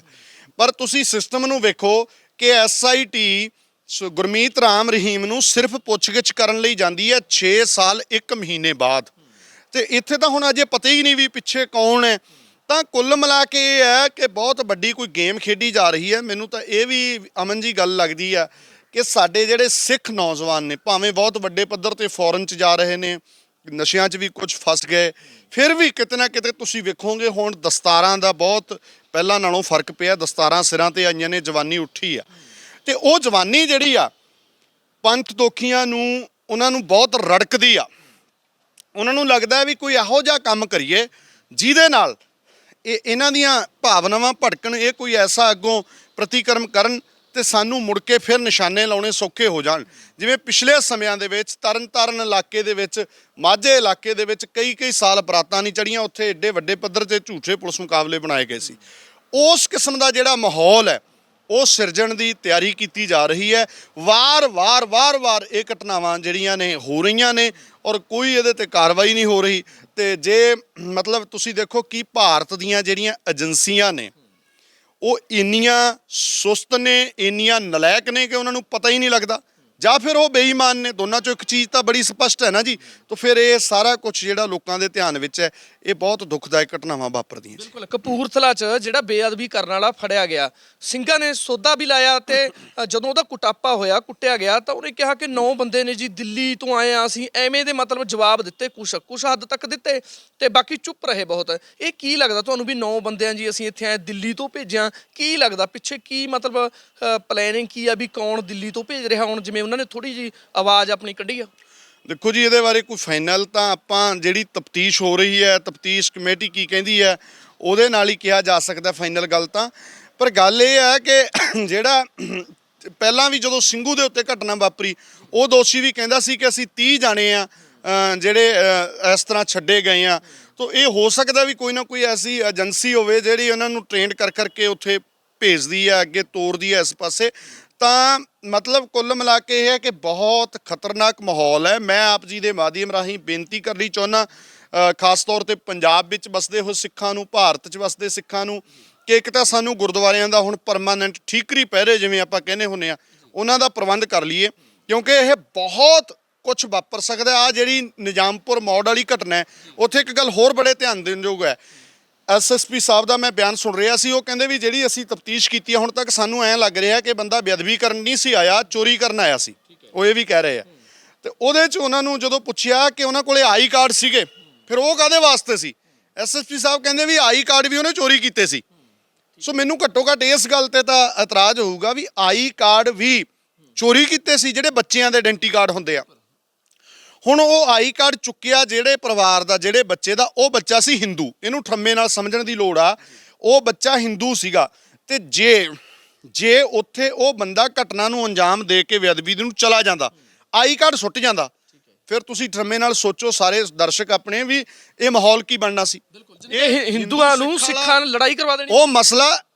ਪਰ ਤੁਸੀਂ ਸਿਸਟਮ ਨੂੰ ਵੇਖੋ ਕਿ SIT ਗੁਰਮੀਤ ਰਾਮ ਰਹੀਮ ਨੂੰ ਸਿਰਫ ਪੁੱਛਗਿੱਛ ਕਰਨ ਲਈ ਜਾਂਦੀ ਹੈ 6 ਸਾਲ 1 ਮਹੀਨੇ ਬਾਅਦ, ਤੇ ਇੱਥੇ ਤਾਂ ਹੁਣ ਅਜੇ ਪਤਾ ਹੀ ਨਹੀਂ ਵੀ ਪਿੱਛੇ ਕੌਣ ਹੈ। ਤਾਂ ਕੁੱਲ ਮਿਲਾ ਕੇ ਇਹ ਹੈ ਕਿ ਬਹੁਤ ਵੱਡੀ ਕੋਈ ਗੇਮ ਖੇਡੀ ਜਾ ਰਹੀ ਹੈ। ਮੈਨੂੰ ਤਾਂ ਇਹ ਵੀ ਅਮਨ ਜੀ ਗੱਲ ਲੱਗਦੀ ਆ ਕਿ ਸਾਡੇ ਜਿਹੜੇ ਸਿੱਖ ਨੌਜਵਾਨ ਨੇ, ਭਾਵੇਂ ਬਹੁਤ ਵੱਡੇ ਪੱਧਰ ਤੇ ਫੋਰਨ 'ਚ ਜਾ ਰਹੇ ਨੇ, ਨਸ਼ਿਆਂ 'ਚ ਵੀ ਕੁਝ ਫਸ ਗਏ, ਫਿਰ ਵੀ ਕਿਤੇ ਨਾ ਕਿਤੇ ਤੁਸੀਂ ਵੇਖੋਗੇ ਹੁਣ ਦਸਤਾਰਾਂ ਦਾ ਬਹੁਤ ਪਹਿਲਾਂ ਨਾਲੋਂ ਫਰਕ ਪਿਆ। ਦਸਤਾਰਾਂ ਸਿਰਾਂ ਤੇ ਆਈਆਂ ਨੇ, ਜਵਾਨੀ ਉੱਠੀ ਆ, ਤੇ ਉਹ ਜਵਾਨੀ ਜਿਹੜੀ ਆ ਪੰਥ ਦੋਖੀਆਂ ਨੂੰ, ਉਹਨਾਂ ਨੂੰ ਬਹੁਤ ਰੜਕਦੀ ਆ। ਉਹਨਾਂ ਨੂੰ ਲੱਗਦਾ ਵੀ ਕੋਈ ਇਹੋ ਜਿਹਾ ਕੰਮ ਕਰੀਏ ਜਿਹਦੇ ਨਾਲ ਇਹਨਾਂ ਦੀਆਂ ਭਾਵਨਾਵਾਂ ਭੜਕਣ, ਇਹ ਕੋਈ ਐਸਾ ਅੱਗੋਂ ਪ੍ਰਤੀਕਰਮ ਕਰਨ ਤੇ ਸਾਨੂੰ ਮੁੜ ਕੇ ਫਿਰ ਨਿਸ਼ਾਨੇ ਲਾਉਣੇ ਸੌਖੇ ਹੋ ਜਾਣ। ਜਿਵੇਂ ਪਿਛਲੇ ਸਮਿਆਂ ਦੇ ਵਿੱਚ ਤਰਨਤਾਰਨ ਇਲਾਕੇ ਦੇ ਵਿੱਚ, ਮਾਝੇ ਇਲਾਕੇ ਦੇ ਵਿੱਚ ਕਈ ਸਾਲ ਬਰਾਤਾਂ ਨਹੀਂ ਚੜੀਆਂ, ਉੱਥੇ ਏਡੇ ਵੱਡੇ ਪੱਧਰ ਤੇ ਝੂਠੇ ਪੁਲਿਸ ਮੁਕਾਬਲੇ ਬਣਾਏ ਗਏ ਸੀ। ਉਸ ਕਿਸਮ ਦਾ ਜਿਹੜਾ ਮਾਹੌਲ ਹੈ ਉਹ ਸਿਰਜਣ ਦੀ ਤਿਆਰੀ ਕੀਤੀ ਜਾ ਰਹੀ ਹੈ। ਵਾਰ-ਵਾਰ ਇਹ ਘਟਨਾਵਾਂ ਜਿਹੜੀਆਂ ਨੇ ਹੋ ਰਹੀਆਂ ਨੇ ਔਰ ਕੋਈ ਇਹਦੇ ਤੇ ਕਾਰਵਾਈ ਨਹੀਂ ਹੋ ਰਹੀ। ਤੇ ਜੇ ਮਤਲਬ ਤੁਸੀਂ ਦੇਖੋ ਕਿ ਭਾਰਤ ਦੀਆਂ ਜਿਹੜੀਆਂ ਏਜੰਸੀਆਂ ਨੇ ਉਹ ਇੰਨੀਆਂ ਸੁਸਤ ਨੇ, ਇੰਨੀਆਂ ਨਲਾਇਕ ਨੇ ਕਿ ਉਹਨਾਂ ਨੂੰ ਪਤਾ ਹੀ ਨਹੀਂ ਲੱਗਦਾ, ਜਾਂ ਫਿਰ ਉਹ ਬੇਈਮਾਨ ਨੇ। ਦੋਨਾਂ ਚੋਂ ਇੱਕ ਚੀਜ਼ ਤਾਂ ਬੜੀ ਸਪਸ਼ਟ ਹੈ ਨਾ ਜੀ। ਤਾਂ ਫਿਰ ਇਹ ਸਾਰਾ ਕੁਝ ਜਿਹੜਾ ਲੋਕਾਂ ਦੇ ਧਿਆਨ ਵਿੱਚ ਹੈ, ਇਹ ਬਹੁਤ ਦੁਖਦਾਇਕ ਘਟਨਾਵਾਂ ਵਾਪਰਦੀਆਂ। ਬਿਲਕੁਲ, ਕਪੂਰਥਲਾ 'ਚ ਜਿਹੜਾ ਬੇਅਦਬੀ ਕਰਨ ਵਾਲਾ ਫੜਿਆ ਗਿਆ, ਸਿੰਘਾਂ ਨੇ ਸੌਦਾ ਵੀ ਲਾਇਆ ਤੇ ਜਦੋਂ ਉਹਦਾ ਕੁਟਾਪਾ ਹੋਇਆ, ਕੁੱਟਿਆ ਗਿਆ, ਤਾਂ ਉਹਨੇ ਕਿਹਾ ਕਿ 9 ਬੰਦੇ ਨੇ ਜੀ, ਦਿੱਲੀ ਤੋਂ ਆਏ ਆ ਅਸੀਂ, ਐਵੇਂ ਦੇ ਮਤਲਬ ਜਵਾਬ ਦਿੱਤੇ, ਕੁਛ ਹੱਦ ਤੱਕ ਦਿੱਤੇ ਤੇ ਬਾਕੀ ਚੁੱਪ ਰਹੇ ਬਹੁਤ। ਇਹ ਕੀ ਲੱਗਦਾ ਤੁਹਾਨੂੰ ਵੀ 9 ਬੰਦਿਆਂ ਜੀ ਅਸੀਂ ਇੱਥੇ ਆਏ, ਦਿੱਲੀ ਤੋਂ ਭੇਜਿਆ? ਕੀ ਲੱਗਦਾ ਪਿੱਛੇ ਕੀ ਮਤਲਬ ਪਲੈਨਿੰਗ ਕੀ ਆ ਵੀ ਕੌਣ ਦਿੱਲੀ ਤੋਂ ਭੇਜ ਰਿਹਾ? ਹੁਣ ਜਿਵੇਂ ਉਹਨਾਂ ਨੇ ਥੋੜੀ ਜੀ ਆਵਾਜ਼ ਆਪਣੀ ਕੱਢੀ ਆ। ਦੇਖੋ ਜੀ, ਇਹਦੇ ਬਾਰੇ ਕੋਈ ਫਾਈਨਲ ਤਾਂ ਆਪਾਂ ਜਿਹੜੀ ਤਫਤੀਸ਼ ਹੋ ਰਹੀ ਹੈ, ਤਫਤੀਸ਼ ਕਮੇਟੀ ਕੀ ਕਹਿੰਦੀ ਹੈ, ਉਹਦੇ ਨਾਲ ਹੀ ਕਿਹਾ ਜਾ ਸਕਦਾ ਫਾਈਨਲ ਗੱਲ ਤਾਂ। ਪਰ ਗੱਲ ਇਹ ਹੈ ਕਿ ਜਿਹੜਾ ਪਹਿਲਾਂ ਵੀ ਜਦੋਂ ਸਿੰਘੂ ਦੇ ਉੱਤੇ ਘਟਨਾ ਵਾਪਰੀ, ਉਹ ਦੋਸ਼ੀ ਵੀ ਕਹਿੰਦਾ ਸੀ ਕਿ ਅਸੀਂ 30 ਜਾਣੇ ਆ ਜਿਹੜੇ ਇਸ ਤਰ੍ਹਾਂ ਛੱਡੇ ਗਏ ਆ। ਤਾਂ ਇਹ ਹੋ ਸਕਦਾ ਵੀ ਕੋਈ ਨਾ ਕੋਈ ਐਸੀ ਏਜੰਸੀ ਹੋਵੇ ਜਿਹੜੀ ਉਹਨਾਂ ਨੂੰ ਟ੍ਰੇਨਡ ਕਰਕੇ ਉੱਥੇ ਭੇਜਦੀ ਹੈ, ਅੱਗੇ ਤੋਰਦੀ ਹੈ ਇਸ ਪਾਸੇ। ਤਾਂ ਮਤਲਬ ਕੁੱਲ ਮਿਲਾ ਕੇ ਇਹ ਹੈ ਕਿ ਬਹੁਤ ਖਤਰਨਾਕ ਮਾਹੌਲ ਹੈ। ਮੈਂ ਆਪ ਜੀ ਦੇ ਮਾਧਿਅਮ ਰਾਹੀਂ ਬੇਨਤੀ ਕਰਨੀ ਚਾਹੁੰਦਾ, ਖਾਸ ਤੌਰ ਤੇ ਪੰਜਾਬ ਵਿੱਚ ਵਸਦੇ ਹੋਏ ਸਿੱਖਾਂ ਨੂੰ, ਭਾਰਤ 'ਚ ਵਸਦੇ ਸਿੱਖਾਂ ਨੂੰ, ਕਿ ਇੱਕ ਤਾਂ ਸਾਨੂੰ ਗੁਰਦੁਆਰਿਆਂ ਦਾ ਹੁਣ ਪਰਮਾਨੈਂਟ ਠੀਕਰੀ ਪਹਿਰੇ ਜਿਵੇਂ ਆਪਾਂ ਕਹਿੰਦੇ ਹੁੰਦੇ ਆ, ਉਹਨਾਂ ਦਾ ਪ੍ਰਬੰਧ ਕਰ ਲਈਏ, ਕਿਉਂਕਿ ਇਹ ਬਹੁਤ ਕੁਝ ਵਾਪਰ ਸਕਦਾ। ਆ ਜਿਹੜੀ ਨਿਜ਼ਾਮਪੁਰ ਮੋੜ ਵਾਲੀ ਘਟਨਾ ਹੈ, ਉੱਥੇ ਇੱਕ ਗੱਲ ਹੋਰ ਬੜੇ ਧਿਆਨ ਦੇਣ ਯੋਗ ਹੈ। SSP ਸਾਹਿਬ ਦਾ ਮੈਂ ਬਿਆਨ ਸੁਣ ਰਿਹਾ ਸੀ, ਉਹ ਕਹਿੰਦੇ ਵੀ ਜਿਹੜੀ ਅਸੀਂ ਤਫਤੀਸ਼ ਕੀਤੀ ਹੈ ਹੁਣ ਤੱਕ, ਸਾਨੂੰ ਐਂ ਲੱਗ ਰਿਹਾ ਕਿ ਬੰਦਾ ਬੇਅਦਬੀ ਕਰਨ ਨਹੀਂ ਸੀ ਆਇਆ, ਚੋਰੀ ਕਰਨ ਆਇਆ ਸੀ। ਉਹ ਇਹ ਵੀ ਕਹਿ ਰਹੇ ਆ। ਤੇ ਉਹਦੇ 'ਚ ਉਹਨਾਂ ਨੂੰ ਜਦੋਂ ਪੁੱਛਿਆ ਕਿ ਉਹਨਾਂ ਕੋਲੇ ਆਈ ਕਾਰਡ ਸੀਗੇ, ਫਿਰ ਉਹ ਕਾਹਦੇ ਵਾਸਤੇ ਸੀ? SSP ਸਾਹਿਬ ਕਹਿੰਦੇ ਵੀ ਆਈ ਕਾਰਡ ਵੀ ਉਹਨੇ ਚੋਰੀ ਕੀਤੇ ਸੀ। ਸੋ ਮੈਨੂੰ ਘੱਟੋ ਘੱਟ ਇਸ ਗੱਲ ਤੇ ਤਾਂ ਇਤਰਾਜ਼ ਹੋਊਗਾ ਵੀ ਆਈ ਕਾਰਡ ਵੀ ਚੋਰੀ ਕੀਤੇ ਸੀ, ਜਿਹੜੇ ਬੱਚਿਆਂ ਦੇ ਆਇਡੈਂਟੀ ਕਾਰਡ ਹੁੰਦੇ ਆ। ਹੁਣ ਉਹ ਆਈ ਕਾਰਡ ਚੁੱਕਿਆ ਜਿਹੜੇ ਪਰਿਵਾਰ ਦਾ, ਜਿਹੜੇ ਬੱਚੇ ਦਾ, ਉਹ ਬੱਚਾ ਸੀ ਹਿੰਦੂ। ਇਹਨੂੰ ਠਰਮੇ ਨਾਲ ਸਮਝਣ ਦੀ ਲੋੜ ਆ। ਉਹ ਬੱਚਾ ਹਿੰਦੂ ਸੀਗਾ ਤੇ ਜੇ ਉੱਥੇ ਉਹ ਬੰਦਾ ਘਟਨਾ ਨੂੰ ਅੰਜਾਮ ਦੇ ਕੇ ਬੇਅਦਬੀ ਨੂੰ ਚਲਾ ਜਾਂਦਾ, ਆਈ ਕਾਰਡ ਸੁੱਟ ਜਾਂਦਾ, ਫਿਰ ਤੁਸੀਂ ਠਰਮੇ ਨਾਲ ਸੋਚੋ ਸਾਰੇ ਦਰਸ਼ਕ ਆਪਣੇ ਵੀ ਇਹ ਮਾਹੌਲ ਕੀ ਬਣਨਾ ਸੀ। ਇਹ ਹਿੰਦੂਆਂ ਨੂੰ ਸਿੱਖਾਂ ਨਾਲ ਲੜਾਈ ਕਰਵਾ ਦੇਣੀ, ਉਹ ਮਸਲਾ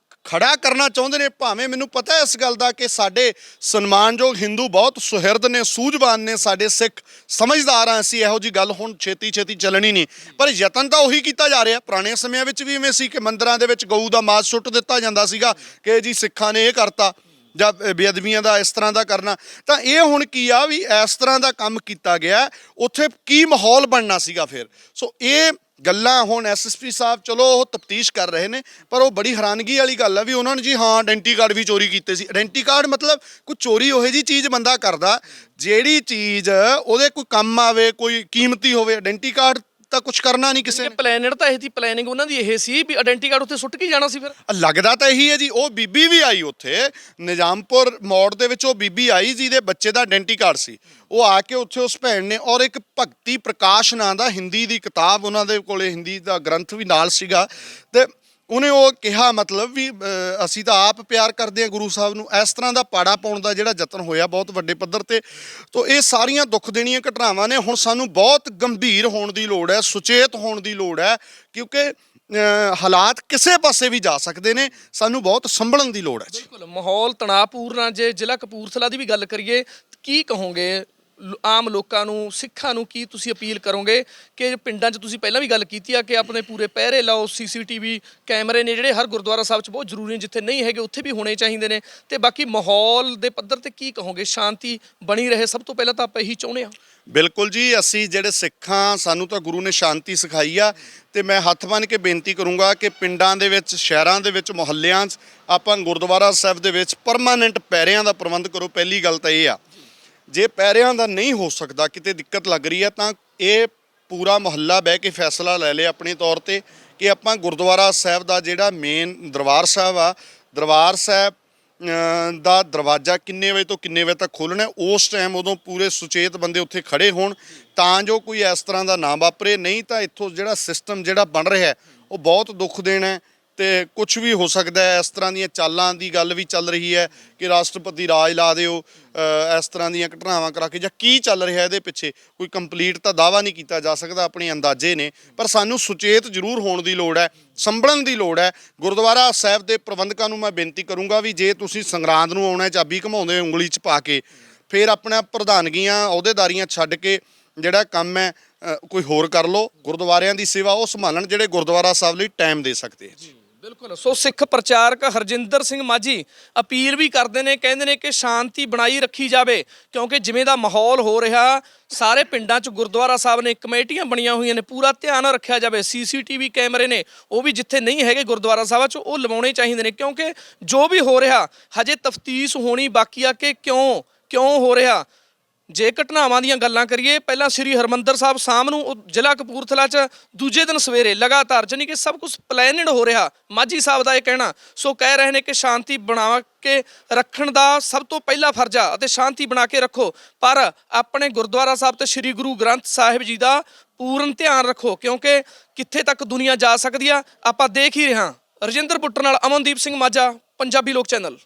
ਖੜਾ ਕਰਨਾ ਚਾਹੁੰਦੇ ਨੇ। ਭਾਵੇਂ ਮੈਨੂੰ ਪਤਾ ਇਸ ਗੱਲ ਦਾ ਕਿ ਸਾਡੇ ਸਨਮਾਨਯੋਗ ਹਿੰਦੂ ਬਹੁਤ ਸੁਹਿਰਦ ਨੇ, ਸੂਝਵਾਨ ਨੇ, ਸਾਡੇ ਸਿੱਖ ਸਮਝਦਾਰ ਆ, ਅਸੀਂ ਇਹੋ ਜੀ ਗੱਲ ਹੁਣ ਛੇਤੀ ਚੱਲਣੀ ਨਹੀਂ। ਪਰ ਯਤਨ ਤਾਂ ਉਹੀ ਕੀਤਾ ਜਾ ਰਿਹਾ। ਪੁਰਾਣੇ ਸਮਿਆਂ ਵਿੱਚ ਵੀ ਇਵੇਂ ਸੀ ਕਿ ਮੰਦਰਾਂ ਦੇ ਵਿੱਚ ਗਊ ਦਾ ਮਾਸ ਸੁੱਟ ਦਿੱਤਾ ਜਾਂਦਾ ਸੀਗਾ ਕਿ ਜੀ ਸਿੱਖਾਂ ਨੇ ਇਹ ਕਰਤਾ, ਜਾਂ ਬੇਅਦਬੀਆਂ ਦਾ ਇਸ ਤਰ੍ਹਾਂ ਦਾ ਕਰਨਾ। ਤਾਂ ਇਹ ਹੁਣ ਕੀ ਆ ਵੀ ਇਸ ਤਰ੍ਹਾਂ ਦਾ ਕੰਮ ਕੀਤਾ ਗਿਆ, ਉੱਥੇ ਕੀ ਮਾਹੌਲ ਬਣਨਾ ਸੀਗਾ ਫਿਰ। ਸੋ ਇਹ ਗੱਲਾਂ ਹੁਣ SSP ਸਾਹਿਬ ਚਲੋ ਉਹ ਤਫਤੀਸ਼ ਕਰ ਰਹੇ ਨੇ, ਪਰ ਉਹ ਬੜੀ ਹੈਰਾਨਗੀ ਵਾਲੀ ਗੱਲ ਆ ਵੀ ਉਹਨਾਂ ਨੇ ਜੀ ਹਾਂ ਆਇਡੈਂਟੀ ਕਾਰਡ ਵੀ ਚੋਰੀ ਕੀਤੇ ਸੀ। ਆਇਡੈਂਟੀ ਕਾਰਡ ਮਤਲਬ ਕੋਈ ਚੋਰੀ ਉਹੋ ਜਿਹੀ ਚੀਜ਼ ਬੰਦਾ ਕਰਦਾ ਜਿਹੜੀ ਚੀਜ਼ ਉਹਦੇ ਕੋਈ ਕੰਮ ਆਵੇ, ਕੋਈ ਕੀਮਤੀ ਹੋਵੇ। ਆਇਡੈਂਟੀ ਕਾਰਡ ਤਾਂ ਕੁਝ ਕਰਨਾ ਨਹੀਂ ਕਿਸੇ ਨੇ। ਪਲੈਨਡ ਤਾਂ ਇਹ ਸੀ, ਪਲੈਨਿੰਗ ਉਹਨਾਂ ਦੀ ਇਹ ਸੀ ਵੀ ਆਇਡੈਂਟੀ ਕਾਰਡ ਉੱਥੇ ਸੁੱਟ ਕੇ ਜਾਣਾ ਸੀ। ਫਿਰ ਲੱਗਦਾ ਤਾਂ ਇਹੀ ਹੈ ਜੀ। ਉਹ ਬੀਬੀ ਵੀ ਆਈ ਉੱਥੇ ਨਿਜ਼ਾਮਪੁਰ ਮੋੜ ਦੇ ਵਿੱਚ, ਉਹ ਬੀਬੀ ਆਈ ਜਿਹਦੇ ਬੱਚੇ ਦਾ ਆਇਡੈਂਟੀ ਕਾਰਡ ਸੀ। ਉਹ ਆ ਕੇ ਉੱਥੇ ਉਸ ਭੈਣ ਨੇ, ਔਰ ਇੱਕ ਭਗਤੀ ਪ੍ਰਕਾਸ਼ ਨਾਂ ਦਾ ਹਿੰਦੀ ਦੀ ਕਿਤਾਬ, ਉਹਨਾਂ ਦੇ ਕੋਲੇ ਹਿੰਦੀ ਦਾ ਗ੍ਰੰਥ ਵੀ ਨਾਲ ਸੀਗਾ, ਤੇ ਉਹਨੇ ਉਹ ਕਿਹਾ ਮਤਲਬ ਵੀ ਅਸੀਂ ਤਾਂ ਆਪ ਪਿਆਰ ਕਰਦੇ ਹਾਂ ਗੁਰੂ ਸਾਹਿਬ ਨੂੰ। ਇਸ ਤਰ੍ਹਾਂ ਦਾ ਪਾੜਾ ਪਾਉਣ ਦਾ ਜਿਹੜਾ ਯਤਨ ਹੋਇਆ ਬਹੁਤ ਵੱਡੇ ਪੱਧਰ ਤੇ। ਤਾਂ ਇਹ ਸਾਰੀਆਂ ਦੁੱਖ ਦੇਣੀਆਂ ਘਟਨਾਵਾਂ ਨੇ। ਹੁਣ ਸਾਨੂੰ ਬਹੁਤ ਗੰਭੀਰ ਹੋਣ ਦੀ ਲੋੜ ਹੈ, ਸੁਚੇਤ ਹੋਣ ਦੀ ਲੋੜ ਹੈ, ਕਿਉਂਕਿ ਹਾਲਾਤ ਕਿਸੇ ਪਾਸੇ ਵੀ ਜਾ ਸਕਦੇ ਨੇ। ਸਾਨੂੰ ਬਹੁਤ ਸੰਭਲਣ ਦੀ ਲੋੜ ਹੈ ਜੀ। ਬਿਲਕੁਲ, ਮਾਹੌਲ ਤਣਾਅਪੂਰਨ ਆ। ਜੇ ਜ਼ਿਲ੍ਹਾ ਕਪੂਰਥਲਾ ਦੀ ਵੀ ਗੱਲ ਕਰੀਏ, ਕੀ ਕਹੋਗੇ ਆਮ ਲੋਕਾਂ ਨੂੰ, ਸਿੱਖਾਂ ਨੂੰ? ਕੀ ਤੁਸੀਂ ਅਪੀਲ ਕਰੋਗੇ ਕਿ ਪਿੰਡਾਂ 'ਚ ਤੁਸੀਂ ਪਹਿਲਾਂ ਵੀ ਗੱਲ ਕੀਤੀ ਆ ਕਿ ਆਪਣੇ ਪੂਰੇ ਪਹਿਰੇ ਲਾਓ, CCTV ਕੈਮਰੇ ਨੇ ਜਿਹੜੇ ਹਰ ਗੁਰਦੁਆਰਾ ਸਾਹਿਬ 'ਚ ਬਹੁਤ ਜ਼ਰੂਰੀ ਨੇ, ਜਿੱਥੇ ਨਹੀਂ ਹੈਗੇ ਉੱਥੇ ਵੀ ਹੋਣੇ ਚਾਹੀਦੇ ਨੇ। ਤੇ ਬਾਕੀ ਮਾਹੌਲ ਦੇ ਪੱਧਰ ਤੇ ਕੀ ਕਹੋਗੇ? ਸ਼ਾਂਤੀ ਬਣੀ ਰਹੇ, ਸਭ ਤੋਂ ਪਹਿਲਾਂ ਤਾਂ ਆਪਾਂ ਇਹੀ ਚਾਹੁੰਦੇ ਹਾਂ। ਬਿਲਕੁਲ ਜੀ, ਅਸੀਂ ਜਿਹੜੇ ਸਿੱਖਾਂ, ਸਾਨੂੰ ਤਾਂ ਗੁਰੂ ਨੇ ਸ਼ਾਂਤੀ ਸਿਖਾਈ ਆ। ਤੇ ਮੈਂ ਹੱਥ ਬੰਨ੍ਹ ਕੇ ਬੇਨਤੀ ਕਰੂੰਗਾ ਕਿ ਪਿੰਡਾਂ ਦੇ ਵਿੱਚ, ਸ਼ਹਿਰਾਂ ਦੇ ਵਿੱਚ, ਮੁਹੱਲਿਆਂ 'ਚ ਆਪਾਂ ਗੁਰਦੁਆਰਾ ਸਾਹਿਬ ਦੇ ਵਿੱਚ ਪਰਮਾਨੈਂਟ ਪੈਰਿਆਂ ਦਾ ਪ੍ਰਬੰਧ ਕਰੋ। ਪਹਿਲੀ ਗੱਲ ਤਾਂ ਇਹ ਆ। ਜੇ ਪੈਰਿਆਂ ਦਾ ਨਹੀਂ ਹੋ ਸਕਦਾ, ਕਿਤੇ ਦਿੱਕਤ ਲੱਗ ਰਹੀ ਹੈ, ਤਾਂ ਇਹ ਪੂਰਾ ਮੁਹੱਲਾ ਬਹਿ ਕੇ ਫੈਸਲਾ ਲੈ ਲੇ ਆਪਣੇ ਤੌਰ ਤੇ ਕਿ ਆਪਾਂ ਗੁਰਦੁਆਰਾ ਸਾਹਿਬ ਦਾ ਜਿਹੜਾ ਮੇਨ ਦਰਬਾਰ ਸਾਹਿਬ ਆ, ਦਰਬਾਰ ਸਾਹਿਬ ਦਾ ਦਰਵਾਜ਼ਾ ਕਿੰਨੇ ਵਜੇ ਤੋਂ ਕਿੰਨੇ ਵਜੇ ਤੱਕ ਖੋਲ੍ਹਣਾ, ਉਸ ਟਾਈਮ ਉਦੋਂ ਪੂਰੇ ਸੁਚੇਤ ਬੰਦੇ ਉੱਥੇ ਖੜੇ ਹੋਣ ਤਾਂ ਜੋ ਕੋਈ ਇਸ ਤਰ੍ਹਾਂ ਦਾ ਨਾ ਵਾਪਰੇ। ਨਹੀਂ ਤਾਂ ਇੱਥੋਂ ਜਿਹੜਾ ਸਿਸਟਮ ਜਿਹੜਾ ਬਣ ਰਿਹਾ ਉਹ ਬਹੁਤ ਦੁੱਖ ਦੇਣਾ ਹੈ। ਤੇ ਕੁਝ ਵੀ ਹੋ ਸਕਦਾ ਹੈ। ਇਸ ਤਰ੍ਹਾਂ ਦੀਆਂ ਚਾਲਾਂ ਦੀ ਗੱਲ ਵੀ ਚੱਲ ਰਹੀ ਹੈ ਕਿ ਰਾਸ਼ਟਰਪਤੀ ਰਾਜ ਲਾ ਦਿਓ, ਇਸ ਤਰ੍ਹਾਂ ਦੀਆਂ ਘਟਨਾਵਾਂ ਕਰਾ ਕੇ, ਜਾਂ ਕੀ ਚੱਲ ਰਿਹਾ ਇਹਦੇ ਪਿੱਛੇ ਕੋਈ ਕੰਪਲੀਟ ਤਾਂ ਦਾਅਵਾ ਨਹੀਂ ਕੀਤਾ ਜਾ ਸਕਦਾ, ਆਪਣੇ ਅੰਦਾਜ਼ੇ ਨੇ। ਪਰ ਸਾਨੂੰ ਸੁਚੇਤ ਜ਼ਰੂਰ ਹੋਣ ਦੀ ਲੋੜ ਹੈ, ਸੰਭਲਣ ਦੀ ਲੋੜ ਹੈ। ਗੁਰਦੁਆਰਾ ਸਾਹਿਬ ਦੇ ਪ੍ਰਬੰਧਕਾਂ ਨੂੰ ਮੈਂ ਬੇਨਤੀ ਕਰੂੰਗਾ ਵੀ ਜੇ ਤੁਸੀਂ ਸੰਗਰਾਂਦ ਨੂੰ ਆਉਣਾ, ਚਾਬੀ ਘਮਾਉਂਦੇ ਉਂਗਲੀ 'ਚ ਪਾ ਕੇ, ਫਿਰ ਆਪਣਾ ਪ੍ਰਧਾਨਗੀਆਂ ਅਹੁਦੇਦਾਰੀਆਂ ਛੱਡ ਕੇ ਜਿਹੜਾ ਕੰਮ ਹੈ ਕੋਈ ਹੋਰ ਕਰ ਲਓ। ਗੁਰਦੁਆਰਿਆਂ ਦੀ ਸੇਵਾ ਉਹ ਸੰਭਾਲਣ ਜਿਹੜੇ ਗੁਰਦੁਆਰਾ ਸਾਹਿਬ ਲਈ ਟਾਈਮ ਦੇ ਸਕਦੇ ਹੈ। ਬਿਲਕੁਲ। ਸੋ ਸਿੱਖ ਪ੍ਰਚਾਰਕ ਹਰਜਿੰਦਰ ਸਿੰਘ ਮਾਝੀ ਅਪੀਲ ਵੀ ਕਰਦੇ ਨੇ, ਕਹਿੰਦੇ ਨੇ ਕਿ ਸ਼ਾਂਤੀ ਬਣਾਈ ਰੱਖੀ ਜਾਵੇ, ਕਿਉਂਕਿ ਜਿਵੇਂ ਦਾ ਮਾਹੌਲ ਹੋ ਰਿਹਾ, ਸਾਰੇ ਪਿੰਡਾਂ 'ਚ ਗੁਰਦੁਆਰਾ ਸਾਹਿਬ ਨੇ ਕਮੇਟੀਆਂ ਬਣੀਆਂ ਹੋਈਆਂ ਨੇ, ਪੂਰਾ ਧਿਆਨ ਰੱਖਿਆ ਜਾਵੇ। CCTV ਕੈਮਰੇ ਨੇ, ਉਹ ਵੀ ਜਿੱਥੇ ਨਹੀਂ ਹੈਗੇ ਗੁਰਦੁਆਰਾ ਸਾਹਿਬਾਂ 'ਚ ਉਹ ਲਵਾਉਣੇ ਚਾਹੀਦੇ ਨੇ, ਕਿਉਂਕਿ ਜੋ ਵੀ ਹੋ ਰਿਹਾ ਹਜੇ ਤਫਤੀਸ਼ ਹੋਣੀ ਬਾਕੀ ਆ ਕਿ ਕਿਉਂ ਹੋ ਰਿਹਾ। ਜੇ ਘਟਨਾਵਾਂ ਦੀਆਂ ਗੱਲਾਂ ਕਰੀਏ, ਪਹਿਲਾਂ ਸ੍ਰੀ ਹਰਮੰਦਰ ਸਾਹਿਬ ਸ਼ਾਮ ਨੂੰ ਜ਼ਿਲ੍ਹਾ ਕਪੂਰਥਲਾ 'ਚ, ਦੂਜੇ ਦਿਨ ਸਵੇਰੇ ਲਗਾਤਾਰ, ਜਾਣੀ ਕਿ ਸਭ ਕੁਝ ਪਲੈਨਡ ਹੋ ਰਿਹਾ, ਮਾਝੀ ਸਾਹਿਬ ਦਾ ਇਹ ਕਹਿਣਾ। ਸੋ ਕਹਿ ਰਹੇ ਨੇ ਕਿ ਸ਼ਾਂਤੀ ਬਣਾ ਕੇ ਰੱਖਣ ਦਾ ਸਭ ਤੋਂ ਪਹਿਲਾ ਫਰਜ਼ ਆ ਅਤੇ ਸ਼ਾਂਤੀ ਬਣਾ ਕੇ ਰੱਖੋ, ਪਰ ਆਪਣੇ ਗੁਰਦੁਆਰਾ ਸਾਹਿਬ ਤੇ ਸ੍ਰੀ ਗੁਰੂ ਗ੍ਰੰਥ ਸਾਹਿਬ ਜੀ ਦਾ ਪੂਰਨ ਧਿਆਨ ਰੱਖੋ, ਕਿਉਂਕਿ ਕਿੱਥੇ ਤੱਕ ਦੁਨੀਆ ਜਾ ਸਕਦੀ ਆ ਆਪਾਂ ਦੇਖ ਹੀ ਰਹੇ ਹਾਂ। ਰਜਿੰਦਰ ਪੁੱਟਰ ਨਾਲ ਅਮਨਦੀਪ ਸਿੰਘ ਮਾਝਾ, ਪੰਜਾਬੀ ਲੋਕ ਚੈਨਲ।